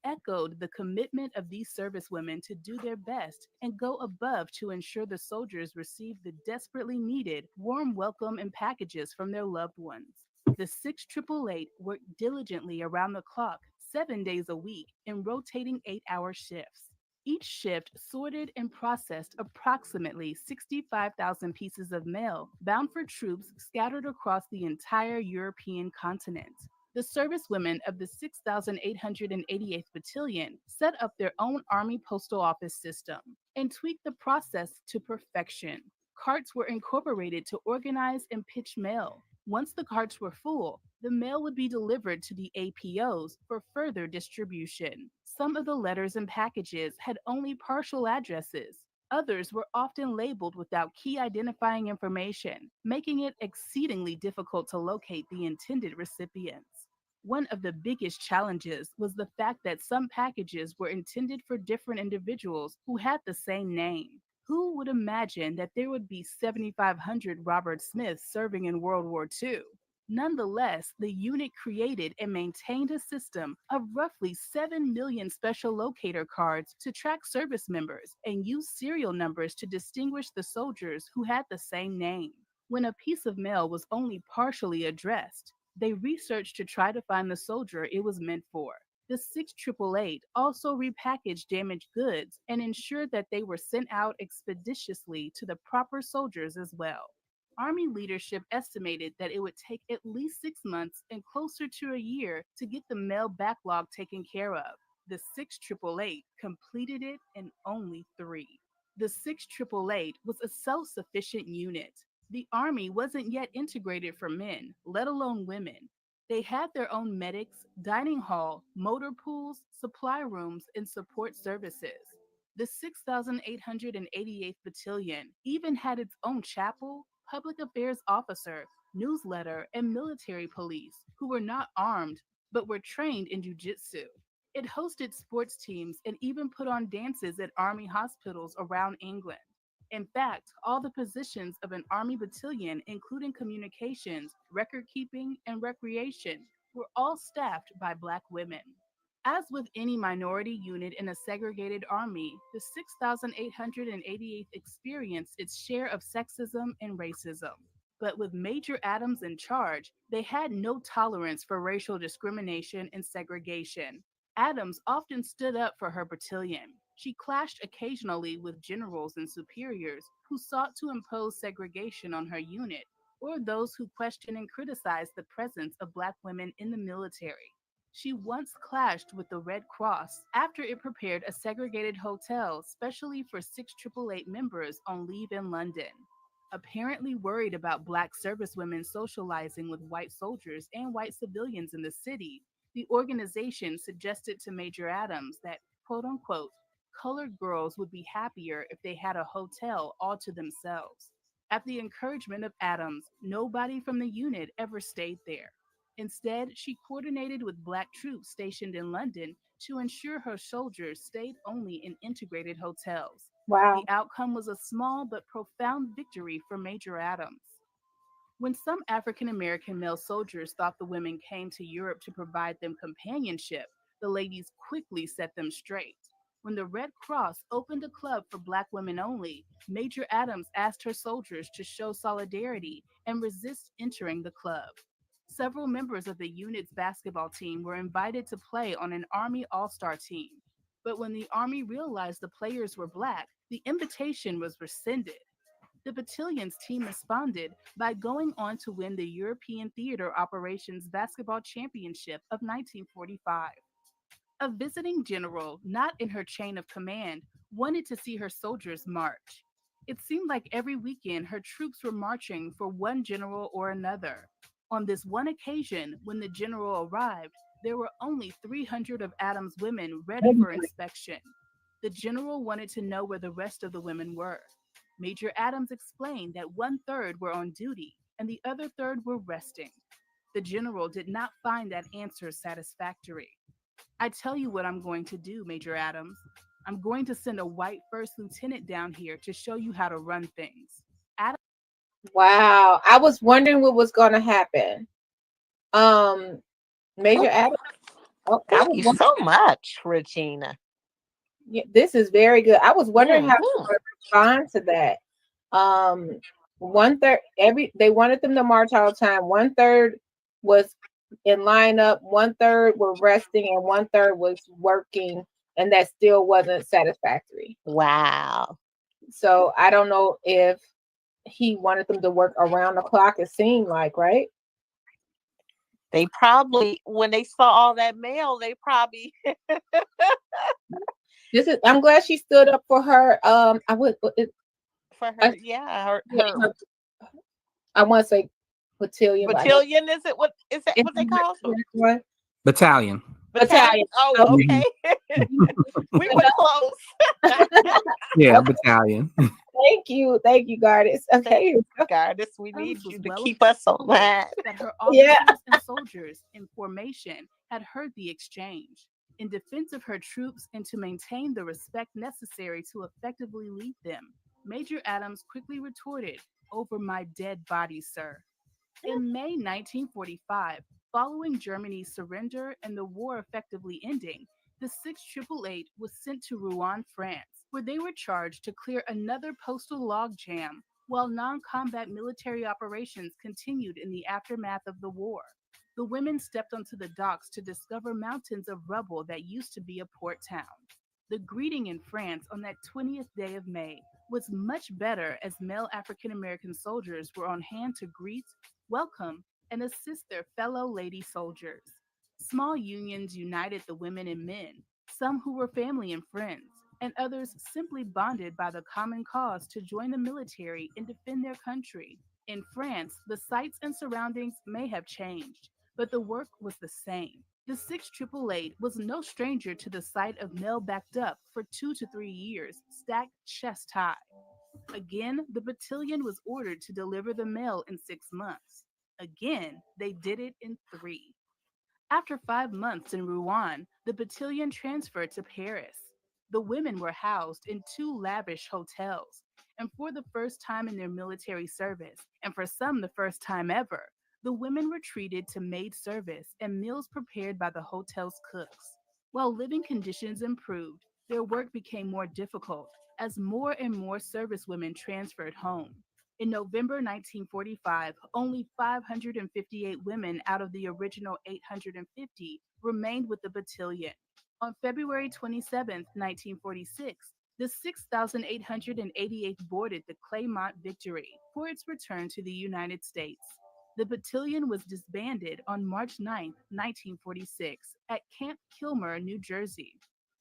Echoed the commitment of these servicewomen to do their best and go above to ensure the soldiers receive the desperately needed warm welcome and packages from their loved ones. The 6888 worked diligently around the clock, 7 days a week, in rotating 8-hour shifts. Each shift sorted and processed approximately 65,000 pieces of mail bound for troops scattered across the entire European continent. The servicewomen of the 6,888th Battalion set up their own Army postal office system and tweaked the process to perfection. Carts were incorporated to organize and pitch mail. Once the carts were full, the mail would be delivered to the APOs for further distribution. Some of the letters and packages had only partial addresses. Others were often labeled without key identifying information, making it exceedingly difficult to locate the intended recipients. One of the biggest challenges was the fact that some packages were intended for different individuals who had the same name. Who would imagine that there would be 7,500 Robert Smiths serving in World War II? Nonetheless, the unit created and maintained a system of roughly 7 million special locator cards to track service members and use serial numbers to distinguish the soldiers who had the same name. When a piece of mail was only partially addressed, they researched to try to find the soldier it was meant for. The 6888 also repackaged damaged goods and ensured that they were sent out expeditiously to the proper soldiers as well. Army leadership estimated that it would take at least 6 months and closer to a year to get the mail backlog taken care of. The 6888 completed it in only 3. The 6888 was a self sufficient unit. The Army wasn't yet integrated for men, let alone women. They had their own medics, dining hall, motor pools, supply rooms, and support services. The 6,888th Battalion even had its own chapel, public affairs officer, newsletter, and military police who were not armed but were trained in jujitsu. It hosted sports teams and even put on dances at army hospitals around England. In fact, all the positions of an army battalion, including communications, record keeping, and recreation, were all staffed by Black women. As with any minority unit in a segregated army, the 6,888th experienced its share of sexism and racism. But with Major Adams in charge, they had no tolerance for racial discrimination and segregation. Adams often stood up for her battalion. She clashed occasionally with generals and superiors who sought to impose segregation on her unit, or those who questioned and criticized the presence of Black women in the military. She once clashed with the Red Cross after it prepared a segregated hotel specially for 6888 members on leave in London. Apparently worried about Black servicewomen socializing with white soldiers and white civilians in the city, the organization suggested to Major Adams that, quote unquote, colored girls would be happier if they had a hotel all to themselves. At the encouragement of Adams, nobody from the unit ever stayed there. Instead, she coordinated with Black troops stationed in London to ensure her soldiers stayed only in integrated hotels. The Wow. outcome was a small but profound victory for Major Adams. When some African American male soldiers thought the women came to Europe to provide them companionship, the ladies quickly set them straight. When the Red Cross opened a club for Black women only, Major Adams asked her soldiers to show solidarity and resist entering the club. Several members of the unit's basketball team were invited to play on an Army All Star team. But when the Army realized the players were Black, the invitation was rescinded. The battalion's team responded by going on to win the European Theater Operations Basketball Championship of 1945. A visiting general, not in her chain of command, wanted to see her soldiers march. It seemed like every weekend her troops were marching for one general or another. On this one occasion, when the general arrived, there were only 300 of Adams' women ready for inspection. The general wanted to know where the rest of the women were. Major Adams explained that one third were on duty and the other third were resting. The general did not find that answer satisfactory. I tell you what I'm going to do, Major Adams. I'm going to send a white first lieutenant down here to show you how to run things. Adams Wow. I was wondering what was going to happen. Um, Major Oh, Adam. Oh, I thank was you wondering, so much, Regina. yeah, this is very good. I was wondering how you Hmm. would respond to that. Um, one third they wanted them to march all the time. One third was in lineup, one third were resting, and one third was working, and that still wasn't satisfactory. Wow. So I don't know if he wanted them to work around the clock, it seemed like, right? They probably, when they saw all that mail, they probably I'm glad she stood up for her. for her, I, yeah, yeah, her I want to say cotillion, but I know battalion. Is it what is that? it's What they call it? one Battalion. Battalion. battalion. So, Oh, Mhm. okay. We were close. Yeah, okay, battalion. thank you, Goddess. Thank Okay, you, Goddess. We need Adams was you to well keep us on aware line. that her yeah. officers and soldiers in formation had heard the exchange. In defense of her troops and to maintain the respect necessary to effectively lead them, Major Adams quickly retorted, "Over my dead body, sir." In May 1945, following Germany's surrender and the war effectively ending, the 688 was sent to Rouen, France, where they were charged to clear another postal logjam while non combat military operations continued in the aftermath of the war. The women stepped onto the docks to discover mountains of rubble that used to be a port town. The greeting in France on that 20th day of May was much better as male African American soldiers were on hand to greet, welcome, and assist their fellow lady soldiers. Small unions united the women and men, some who were family and friends, and others simply bonded by the common cause to join the military and defend their country. In France, the sights and surroundings may have changed, but the work was the same. The 6888 was no stranger to the sight of mail backed up for 2 to 3 years, stacked chest high. Again, the battalion was ordered to deliver the mail in 6 months. Again, they did it in 3. After 5 months in Rouen, the battalion transferred to Paris. The women were housed in 2 lavish hotels, and for the first time in their military service, and for some the first time ever, the women were treated to maid service and meals prepared by the hotel's cooks. While living conditions improved, their work became more difficult as more and more servicewomen transferred home. In November 1945, only 558 women out of the original 850 remained with the battalion. On February 27, 1946, the 6,888th boarded the Claymont Victory for its return to the United States. The battalion was disbanded on March 9, 1946, at Camp Kilmer, New Jersey.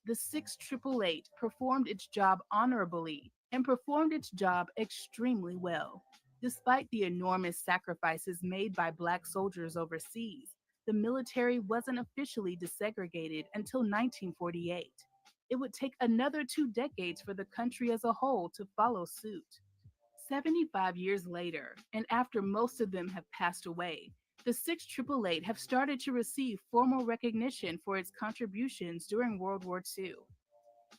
The 6888 performed its job honorably and performed its job extremely well. Despite the enormous sacrifices made by black soldiers overseas, the military wasn't officially desegregated until 1948. It would take another 2 decades for the country as a whole to follow suit. 75 years later, and after most of them have passed away, the 6888 have started to receive formal recognition for its contributions during World War II.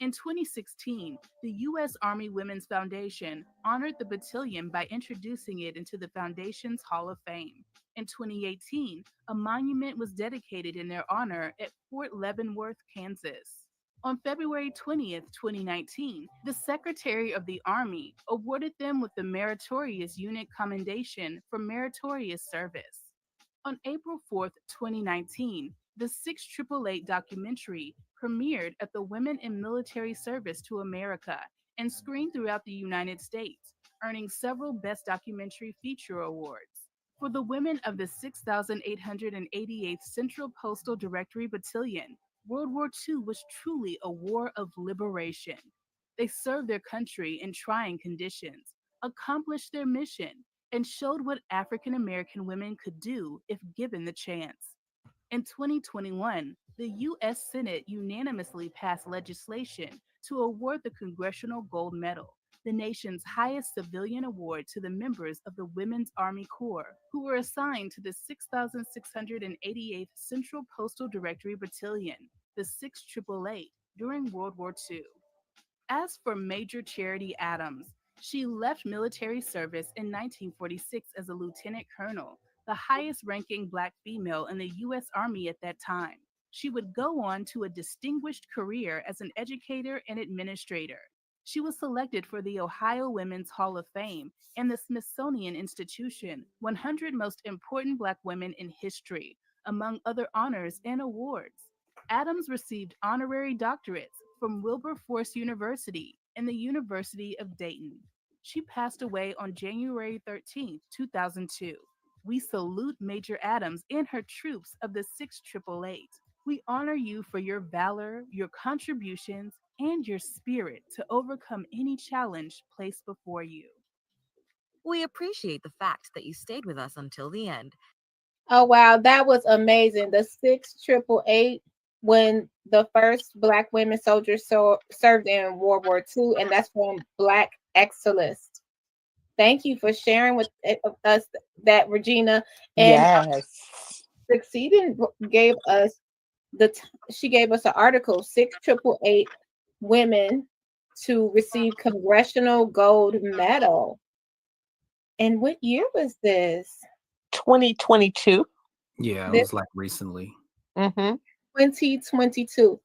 In 2016, the U.S. Army Women's Foundation honored the battalion by introducing it into the Foundation's Hall of Fame. In 2018, a monument was dedicated in their honor at Fort Leavenworth, Kansas. On February 20th, 2019, the Secretary of the Army awarded them with the Meritorious Unit Commendation for meritorious service. On April 4th, 2019, the 6888 documentary premiered at the Women in Military Service to America and screened throughout the United States, earning several Best Documentary Feature awards. For the women of the 6,888th Central Postal Directory Battalion, World War II was truly a war of liberation. They served their country in trying conditions, accomplished their mission, and showed what African American women could do if given the chance. In 2021, the U.S. Senate unanimously passed legislation to award the Congressional Gold Medal, the nation's highest civilian award, to the members of the Women's Army Corps who were assigned to the 6,688th Central Postal Directory Battalion, the 6888, during World War II. As for Major Charity Adams, she left military service in 1946 as a lieutenant colonel, the highest ranking Black female in the U.S. Army at that time. She would go on to a distinguished career as an educator and administrator. She was selected for the Ohio Women's Hall of Fame and the Smithsonian Institution 100 Most Important Black Women in History, among other honors and awards. Adams received honorary doctorates from Wilberforce University and the University of Dayton. She passed away on January 13th, 2002. We salute Major Adams and her troops of the 6888. We honor you for your valor, your contributions, and your spirit to overcome any challenge placed before you. We appreciate the fact that you stayed with us until the end. Oh wow, that was amazing. The 6888, when the first Black women soldiers served in World War II, and that's from Black Excellence. Thank you for sharing with us that, Regina. And Yes. Succeeding gave us she gave us an article, 6888 women to receive Congressional Gold Medal. And what year was this? 2022. Yeah, it was like recently. 2022.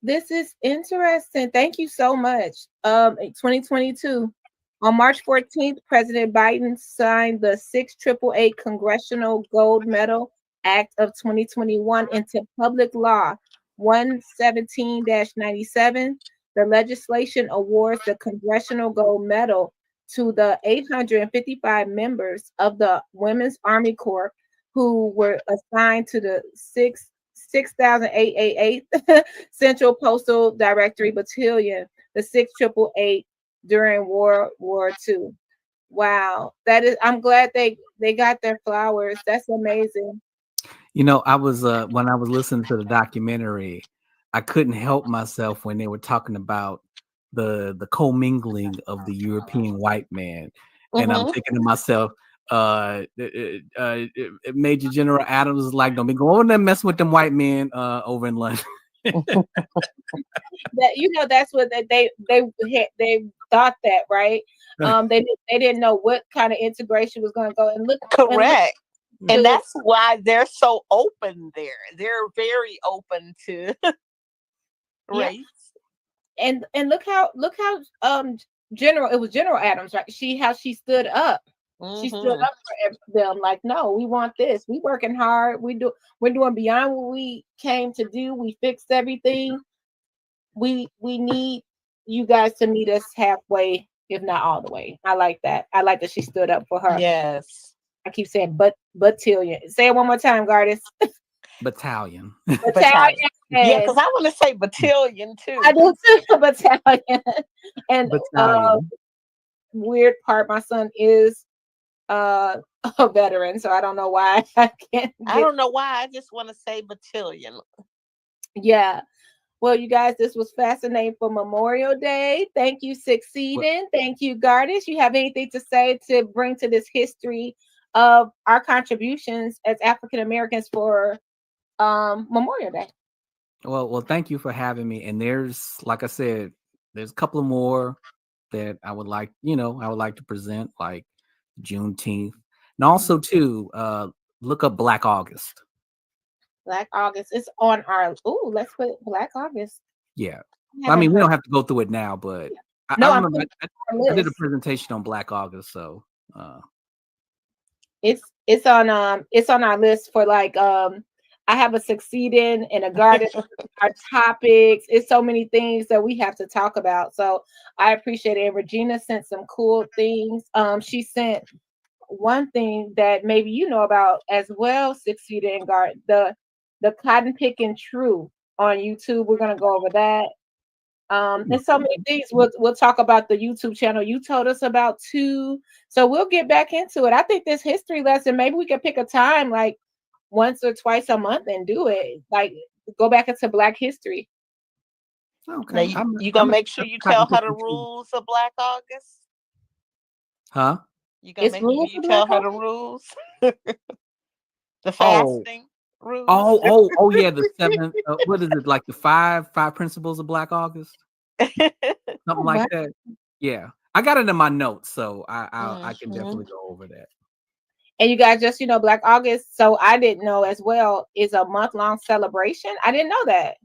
This is interesting. Thank you so much. 2022. On March 14th, President Biden signed the 6888 Congressional Gold Medal Act of 2021 into public law 117-97. The legislation awards the Congressional Gold Medal to the 855 members of the Women's Army Corps who were assigned to the 6888 Central Postal Directory Battalion, the 6888, during World War II. Wow, that is. I'm glad they got their flowers. That's amazing. You know, I was when I was listening to the documentary, I couldn't help myself when they were talking about the commingling of the European white man, and I'm thinking to myself, Major General Adams is like, don't be going there messing with them white men over in London. That that's what they thought that, right? They didn't know what kind of integration was going to go. And look, correct. And that's why they're so open there. They're very open to race. And look how General, it was General Adams, right? How she stood up. She stood up for them, like, no, we want this. We working hard. We're doing beyond what we came to do. We fixed everything. We need you guys to meet us halfway, if not all the way. I like that. I like that she stood up for her. Yes. I keep saying battalion. Say it one more time, Gardis. Battalion. Battalion. Yeah, because I want to say battalion too. I do too, battalion. And Battalion. Weird part, my son is a veteran, so I don't know why I can't. I don't know why. I just want to say battalion. Yeah. Well, you guys, this was fascinating for Memorial Day. Thank you, Succeeding. Thank you, Gardis. You have anything to say to bring to this history of our contributions as African Americans for Memorial Day? Well, thank you for having me. And there's, like I said, there's a couple of more that I would like to present, like Juneteenth, and also too, look up Black August. Black August. It's on our. Ooh, let's put Black August. Yeah, I mean, we don't have to go through it now, but I remember I did a presentation on Black August, so it's on our list for like I have a Succeeding and a Garden. Our topics. It's so many things that we have to talk about. So I appreciate it. And Regina sent some cool things. She sent one thing that maybe you know about as well, Succeeding and Garden. The cotton picking true on YouTube. We're gonna go over that. And so many things. We'll talk about the YouTube channel you told us about too. So we'll get back into it. I think this history lesson, maybe we could pick a time like once or twice a month and do it. Like go back into Black history. Okay. Now you gonna make sure you tell her the rules of Black August? Huh? You gonna make sure you tell her the rules? The fasting rules. Oh yeah, the 7. What is it, like the five principles of Black August? Something like that. Yeah, I got it in my notes, so I can definitely go over that. And you guys just, Black August, so I didn't know as well, is a month-long celebration. I didn't know that.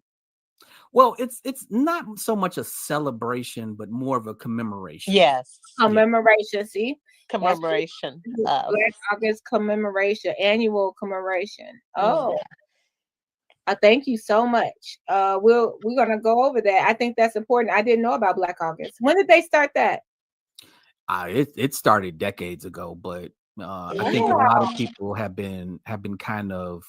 Well, it's not so much a celebration, but more of a commemoration. Yes. Commemoration, see? Commemoration of Black August commemoration, annual commemoration. Oh, yeah. thank you so much. We're gonna go over that. I think that's important. I didn't know about Black August. When did they start that? It started decades ago, but I think a lot of people have been kind of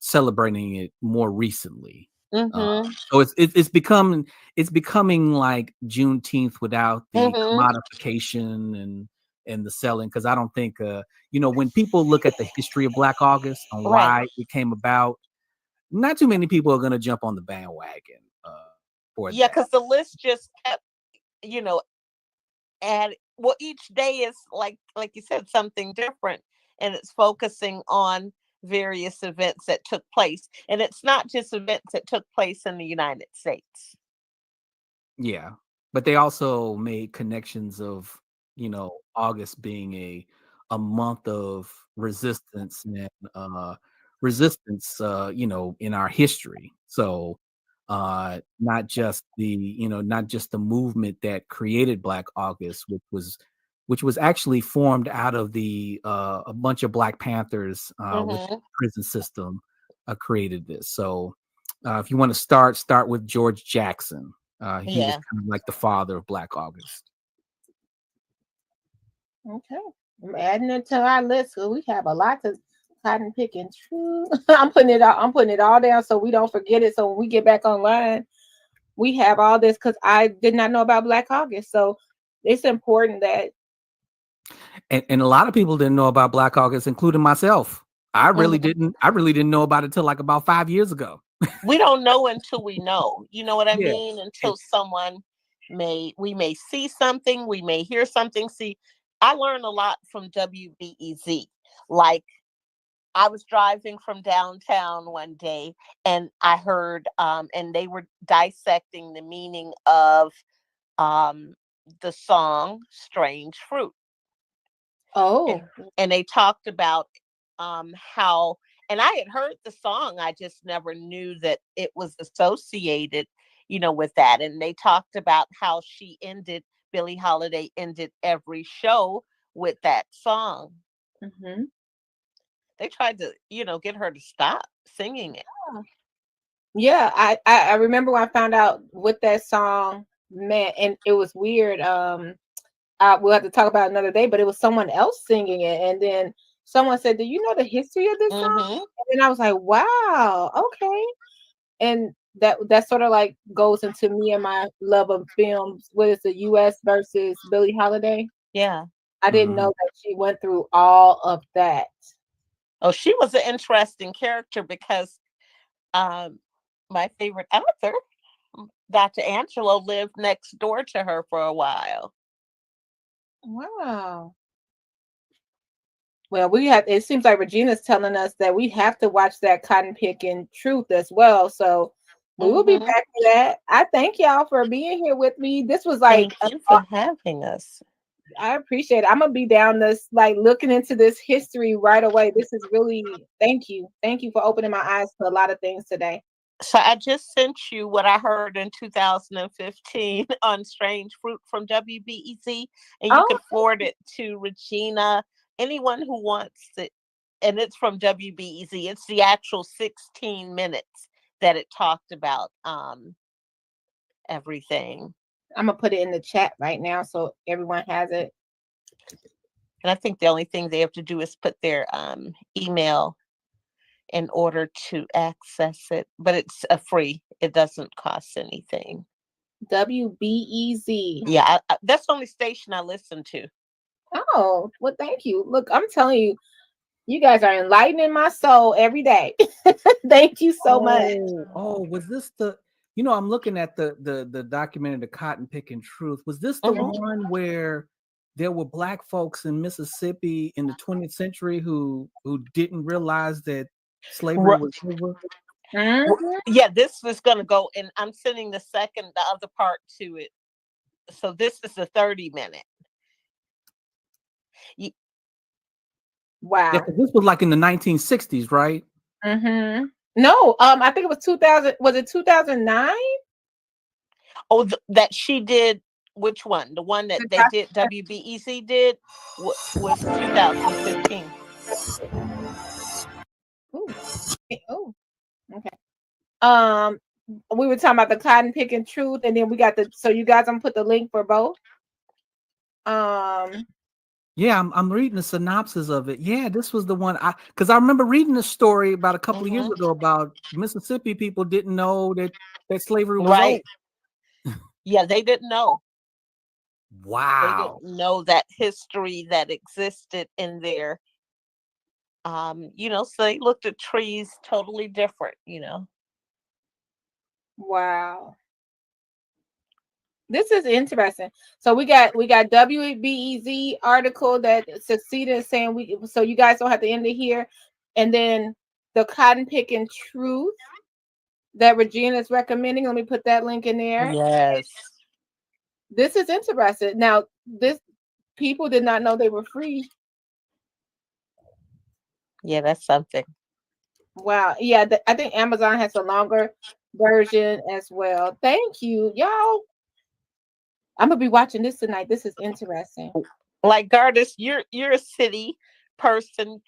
celebrating it more recently. So it's becoming like Juneteenth without the commodification and the selling, because I don't think when people look at the history of Black August and why it came about, not too many people are going to jump on the bandwagon for that. Because the list just kept, and well, each day is like you said, something different, and it's focusing on various events that took place, and it's not just events that took place in the United States. Yeah, but they also made connections of August being a month of resistance and resistance in our history. So not just the movement that created Black August, which was actually formed out of a bunch of Black Panthers with the prison system created this. So if you want to start with George Jackson. He was kind of like the father of Black August. Okay, I'm adding it to our list because we have a lot to cotton picking. True, I'm putting it all down so we don't forget it. So when we get back online, we have all this, because I did not know about Black August. So it's important that. And a lot of people didn't know about Black August, including myself. I really didn't know about it till like about 5 years ago. We don't know until we know. You know what I mean? Until we may see something, we may hear something. See, I learned a lot from WBEZ. Like, I was driving from downtown one day and I heard, and they were dissecting the meaning of the song Strange Fruit. Oh. And they talked about how, and I had heard the song, I just never knew that it was associated, with that. And they talked about how Billie Holiday ended every show with that song. They tried to, get her to stop singing it. Yeah, I remember when I found out what that song meant, and it was weird. We'll have to talk about it another day, but it was someone else singing it, and then someone said, "Do you know the history of this song?" And I was like, "Wow, okay." And that sort of like goes into me and my love of films. What is the U.S. versus Billie Holiday? Yeah, I didn't know that she went through all of that. Oh, she was an interesting character because my favorite author, Dr. Angelo, lived next door to her for a while. Wow. Well, it seems like Regina's telling us that we have to watch that Cotton Picking Truth as well. So we will be back to that. I thank y'all for being here with me. This was like, thank you for having us. I appreciate it. I'm gonna be down this, like, looking into this history right away. This is really, thank you for opening my eyes to a lot of things today. So I just sent you what I heard in 2015 on Strange Fruit from WBEZ, and you can forward it to Regina, anyone who wants it. And it's from WBEZ. It's the actual 16 minutes that it talked about everything. I'm gonna put it in the chat right now so everyone has it. And I think the only thing they have to do is put their email in order to access it, but it's free. It doesn't cost anything. WBEZ. Yeah, that's the only station I listen to. Oh, well, thank you. Look, I'm telling you, you guys are enlightening my soul every day. Thank you so much. Oh, was this the? I'm looking at the documentary, The Cotton Picking Truth. Was this the one where there were Black folks in Mississippi in the 20th century who didn't realize that slavery was over? Yeah, this was going to go, and I'm sending the other part to it. So this is the 30-minute. Wow. Yeah, 'cause this was like in the 1960s, right? Mm-hmm. No, I think it was 2000. Was it 2009? Oh, that she did. Which one? The one that they did, WBEZ did, was 2015. Oh, okay. We were talking about the cotton picking truth, and then we got the. So you guys, I'm put the link for both. Yeah, I'm reading the synopsis of it. Yeah, this was the one because I remember reading the story about a couple of years ago about Mississippi people didn't know that slavery was Right. over. Yeah, they didn't know. Wow. They didn't know that history that existed in there. So they looked at trees totally different, Wow. This is interesting. So we got WBEZ article that succeeded saying so you guys don't have to end it here. And then the cotton picking truth that Regina is recommending. Let me put that link in there. Yes. This is interesting. Now, this people did not know they were free. Yeah, that's something. Wow. Yeah, I think Amazon has a longer version as well. Thank you, y'all. I'm gonna be watching this tonight. This is interesting. Like Gardis, you're a city person.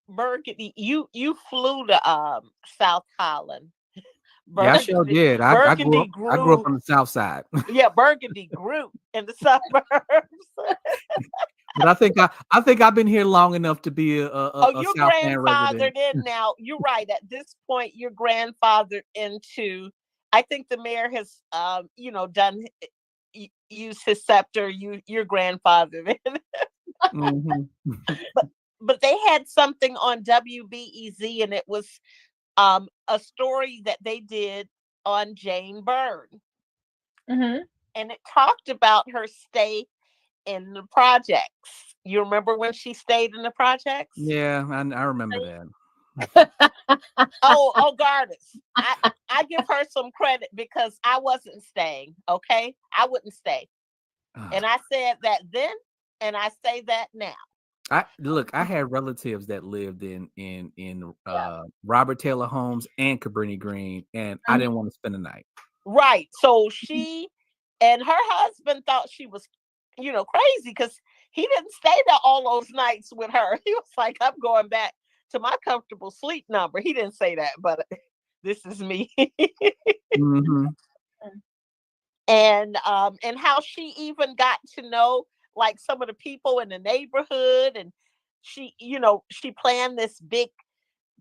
Burgundy. You flew to South Holland. Yeah, I sure did. I grew up on the South Side. Yeah, Burgundy grew in the suburbs. But I think I've been here long enough to be a you're South grandfathered in now. You're right. At this point, you're grandfathered into. I think the mayor has, done use his scepter. You're grandfathered in. Mm-hmm. But they had something on WBEZ, and it was a story that they did on Jane Byrne. Mm-hmm. And it talked about her stay in the projects. You remember when she stayed in the projects? Yeah, I remember that. Oh, Gardis. I give her some credit because I wasn't staying. Okay, I wouldn't stay, and I said that then, and I say that now. I had relatives that lived in Robert Taylor Homes and Cabrini Green, and I didn't want to spend the night. Right. So she and her husband thought she was, crazy because he didn't stay there all those nights with her. He was like, I'm going back to my comfortable sleep number. He didn't say that, but this is me. Mm-hmm. And how she even got to know like some of the people in the neighborhood, and she planned this big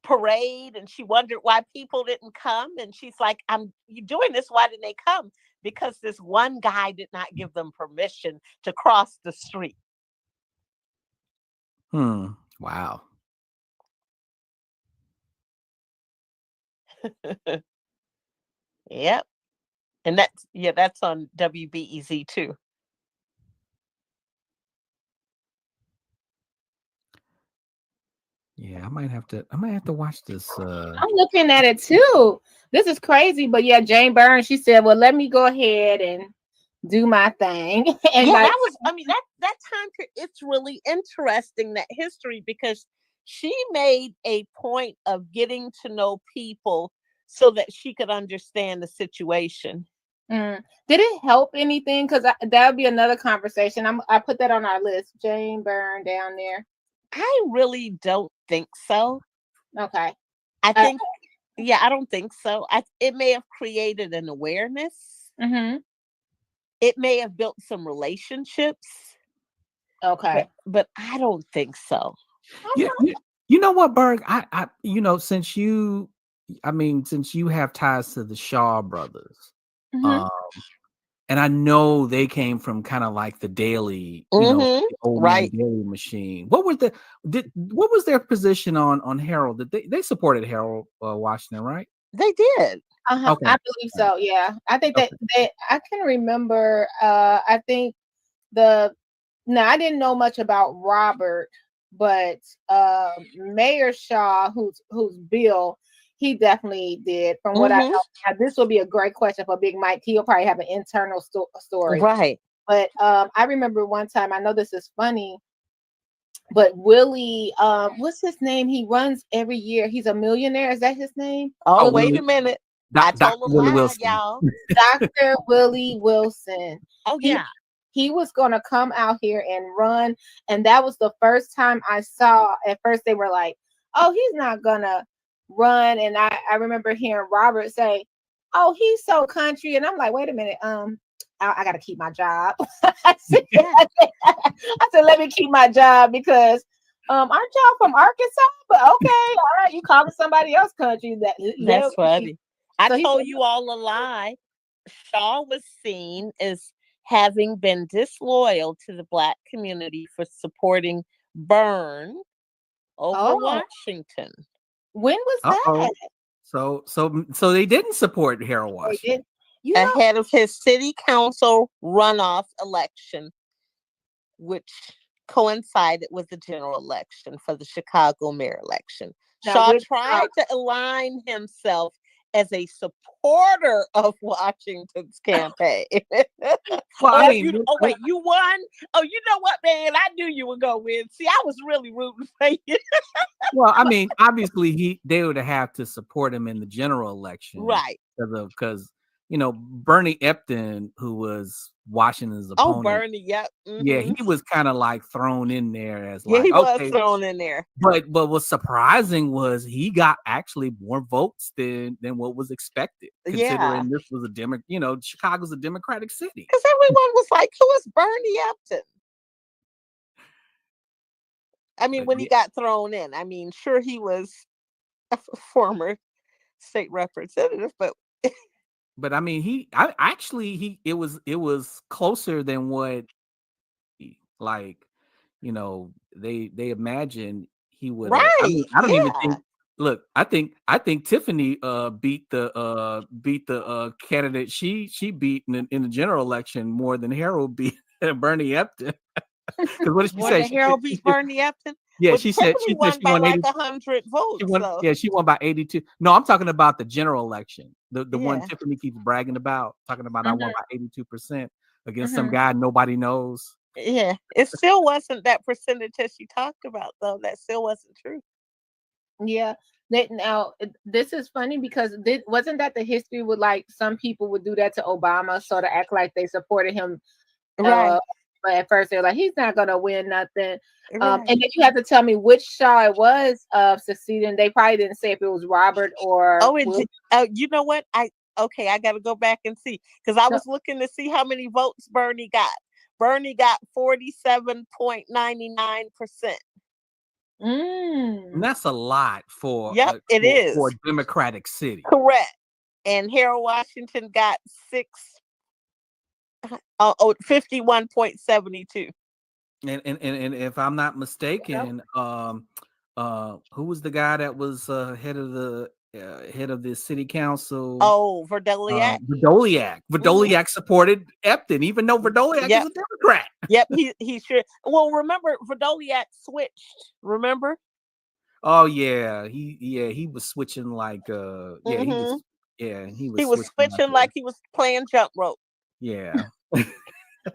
parade, and she wondered why people didn't come, and she's like, you doing this, why didn't they come? Because this one guy did not give them permission to cross the street. Wow. Yep. And that's on WBEZ too. Yeah, I might have to watch this. I'm looking at it too. This is crazy, but yeah, Jane Byrne, she said, well, let me go ahead and do my thing. And that time period, it's really interesting, that history, because she made a point of getting to know people so that she could understand the situation. Did it help anything? Because that would be another conversation. I put that on our list. Jane Byrne down there. I really don't think so. Okay. I think, I don't think so. It may have created an awareness. Mm-hmm. It may have built some relationships. Okay. But I don't think so. Yeah. You know what, Berg? Since you have ties to the Shaw brothers, and I know they came from kind of like the Daily, the old right Daily machine. What was their position on Harold? Did they supported Harold Washington, right? They did. Okay. I believe so. Yeah, I think that I can remember. I think I didn't know much about Robert, but Mayor Shaw, who's Bill, he definitely did. From what I know, now, this will be a great question for Big Mike. He'll probably have an internal story. Right. But I remember one time, I know this is funny, but Willie, what's his name? He runs every year. He's a millionaire. Is that his name? Oh, Oh, wait Willie, a minute. I Dr. told a Willie lie, Wilson. y'all. Dr. Willie Wilson. Oh, He- yeah. He was going to come out here and run. And that was the first time I saw, at first they were like, oh, he's not going to run. And I remember hearing Robert say, oh, he's so country. And I'm like, wait a minute. I got to keep my job. I said, let me keep my job because aren't y'all from Arkansas? But okay, all right, you calling somebody else country. That's funny. I So he told said- you all a lie. Shaw was seen as having been disloyal to the Black community for supporting Byrne over Oh. Washington. When was Uh-oh. that? So they didn't support Harold They Washington. did. You know, Ahead of his city council runoff election, which coincided with the general election for the Chicago mayor election. Now, Shaw which tried to align himself as a supporter of Washington's campaign. Well, I mean, wait, you won? Oh, you know what, man? I knew you were gonna win. See, I was really rooting for you. well, I mean, obviously they would have to support him in the general election, Right. Because Bernie Epton, who was Washington's Oh, opponent, Bernie, yep. yeah, he was kind of like thrown in there as Yeah, like, he was okay. thrown in there. But what's surprising was he got actually more votes than what was expected, considering this was a Chicago's a Democratic city. Because everyone was like, "Who is Bernie Epton?" I mean, when he got thrown in, I mean, sure he was a former state representative, but I mean, it was closer than what, like, they imagined he would. Right? I don't even think. Look, I think Tiffany beat the candidate she beat in the general election more than Harold beat Bernie Epton. Because what did she say? Harold beat Bernie Epton. Yeah, Well, she said Tiffany she won by like 80, 100 votes. she won by 82. No, I'm talking about the general election. The one Yeah. Tiffany keeps bragging about, talking about I won by 82% against some Mhm. guy nobody knows. Yeah, it still wasn't that percentage that she talked about, though. That still wasn't true. Yeah. Now this is funny because wasn't that the history with like some people would do that to Obama, sort of act like they supported him, Right. but at first they're like, he's not gonna win nothing. Right. And then you have to tell me which Shaw it was succeeding. They probably didn't say if it was Robert or. You know what? I got to go back and see because I was looking to see how many votes Bernie got. Bernie got 47.99%. And that's a lot for Yep, it is for a Democratic city. Correct. And Harold Washington got 51.72. And if I'm not mistaken, who was the guy that was head of the city council? Oh, Verdoliak. Verdoliak supported Epton, even though Verdoliak is a Democrat. Yep, he sure. Well, remember Verdoliak switched. Remember? Oh yeah, he was switching like he was switching like he was playing jump rope. Yeah.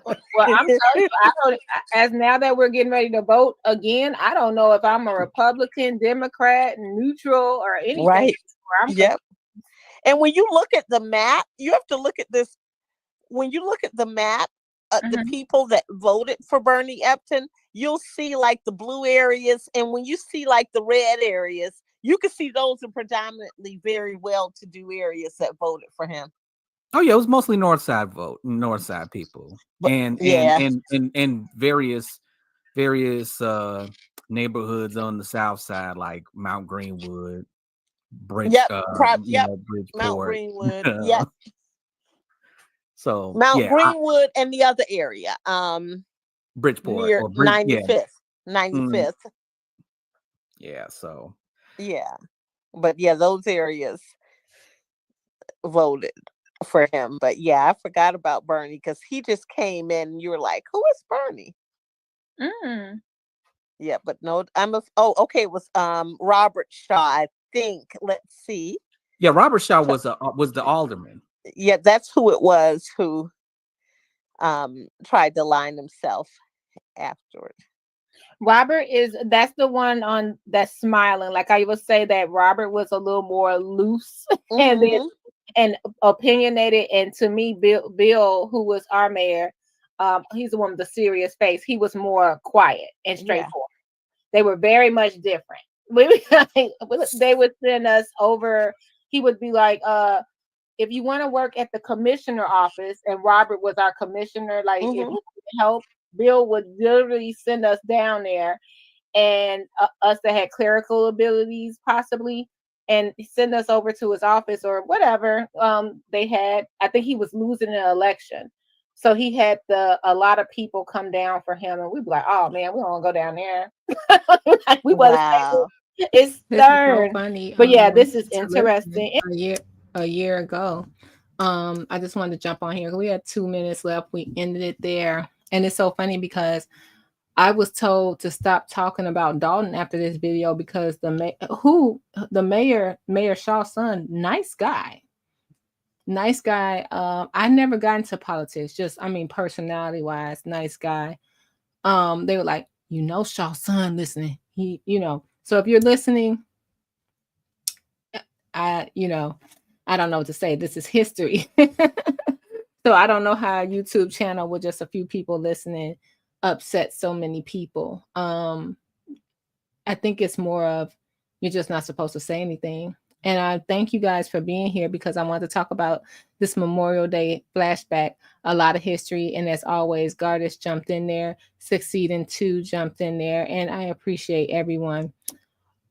Well, I'm telling you, I don't. As now that we're getting ready to vote again, I don't know if I'm a Republican, Democrat, neutral, or anything. Right. Yep. And when you look at the map, you have to look at this. When you look at the map, the people that voted for Bernie Epton, you'll see like the blue areas, and when you see like the red areas, you can see those are predominantly very well-to-do areas that voted for him. Oh yeah, it was mostly North Side people, and various neighborhoods on the South Side like Mount Greenwood, Bridgeport. Mount Greenwood. Yep. So Mount Greenwood and the other area, Bridgeport near or 95th. 95th. Yeah. So. Yeah, but those areas voted for him. But I forgot about Bernie because he just came in and you were like, who is Bernie? Yeah, but no, it was Robert Shaw, I think. Let's see. Yeah, Robert Shaw was the alderman. Yeah, that's who it was who tried to line himself afterward. Robert that's the one on that's smiling. Like I would say that Robert was a little more loose and opinionated. And to me, Bill, who was our mayor, he's the one with the serious face. He was more quiet and straightforward. They were very much different. They would send us over. He would be like, if you want to work at the commissioner office, and Robert was our commissioner, like if you need help, Bill would literally send us down there, and us that had clerical abilities possibly, and send us over to his office or whatever they had. I think he was losing an election, so he had a lot of people come down for him, and we'd be like, oh man, we don't want to go down there. Like, we wasn't. It's stern. So funny. But yeah, this is interesting. A year ago. I just wanted to jump on here. We had 2 minutes left. We ended it there. And it's so funny because I was told to stop talking about Dalton after this video because Mayor Shaw's son, nice guy. I never got into politics, personality wise, nice guy. They were like, Shaw's son listening. So if you're listening, I don't know what to say. This is history. So I don't know how a YouTube channel with just a few people listening upset so many people. I think it's more of you're just not supposed to say anything. And I thank you guys for being here because I wanted to talk about this Memorial Day flashback, a lot of history. And as always, Gardish jumped in there, Succeeding 2 jumped in there, and I appreciate everyone.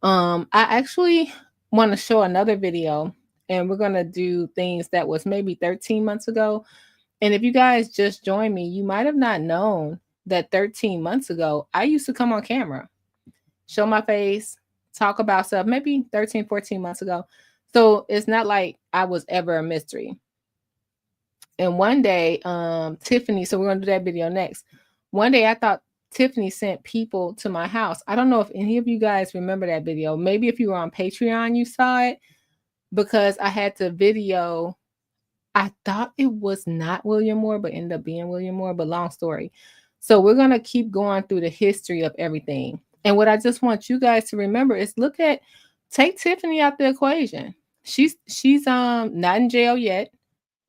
I actually want to show another video, and we're going to do things that was maybe 13 months ago. And if you guys just joined me, you might have not known that 13 months ago, I used to come on camera, show my face, talk about stuff, maybe 13, 14 months ago. So it's not like I was ever a mystery. And one day, Tiffany, so we're going to do that video next. One day I thought Tiffany sent people to my house. I don't know if any of you guys remember that video. Maybe if you were on Patreon, you saw it, because I had to video. I thought it was not William Moore, but ended up being William Moore, but long story. So we're going to keep going through the history of everything. And what I just want you guys to remember is take Tiffany out the equation. She's not in jail yet.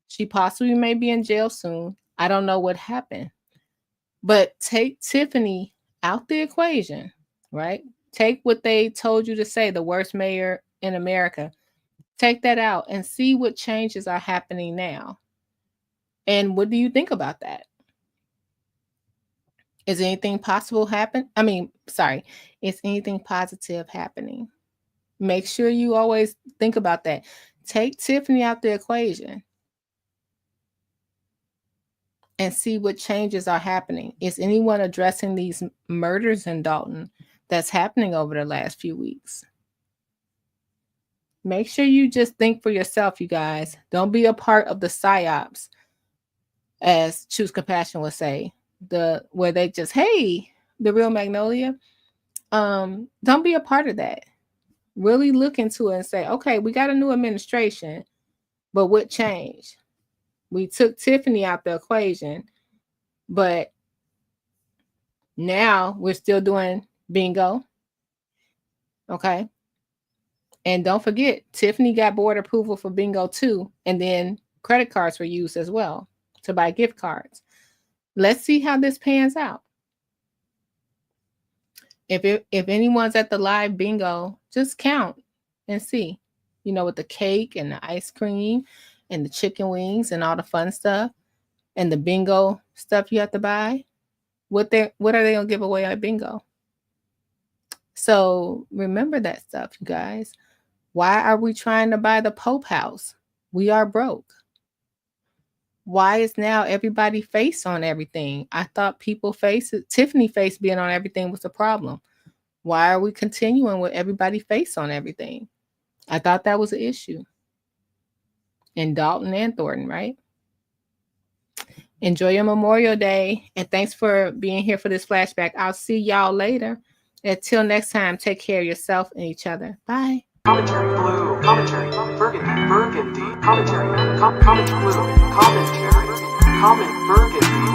She possibly may be in jail soon. I don't know what happened. But take Tiffany out the equation, right? Take what they told you to say, the worst mayor in America. Take that out and see what changes are happening now. And what do you think about that? Is anything possible happen? Is anything positive happening? Make sure you always think about that. Take Tiffany out the equation and see what changes are happening. Is anyone addressing these murders in Dalton that's happening over the last few weeks? Make sure you just think for yourself, you guys. Don't be a part of the psyops, as Choose Compassion would say, where they just, hey, the real Magnolia. Don't be a part of that. Really look into it and say, okay, we got a new administration, but what changed? We took Tiffany out the equation, but now we're still doing bingo. Okay. And don't forget, Tiffany got board approval for bingo too. And then credit cards were used as well to buy gift cards. Let's see how this pans out. If anyone's at the live bingo, just count and see, with the cake and the ice cream and the chicken wings and all the fun stuff and the bingo stuff you have to buy. What are they going to give away at bingo? So remember that stuff, you guys. Why are we trying to buy the Pope house? We are broke. Why is now everybody face on everything? I thought Tiffany face being on everything was the problem. Why are we continuing with everybody face on everything? I thought that was an issue. In Dalton and Thornton, right? Enjoy your Memorial Day. And thanks for being here for this flashback. I'll see y'all later. Until next time, take care of yourself and each other. Bye. Commentary blue, commentary, burgundy, commentary, commentary blue, commentary, Comment Burgundy.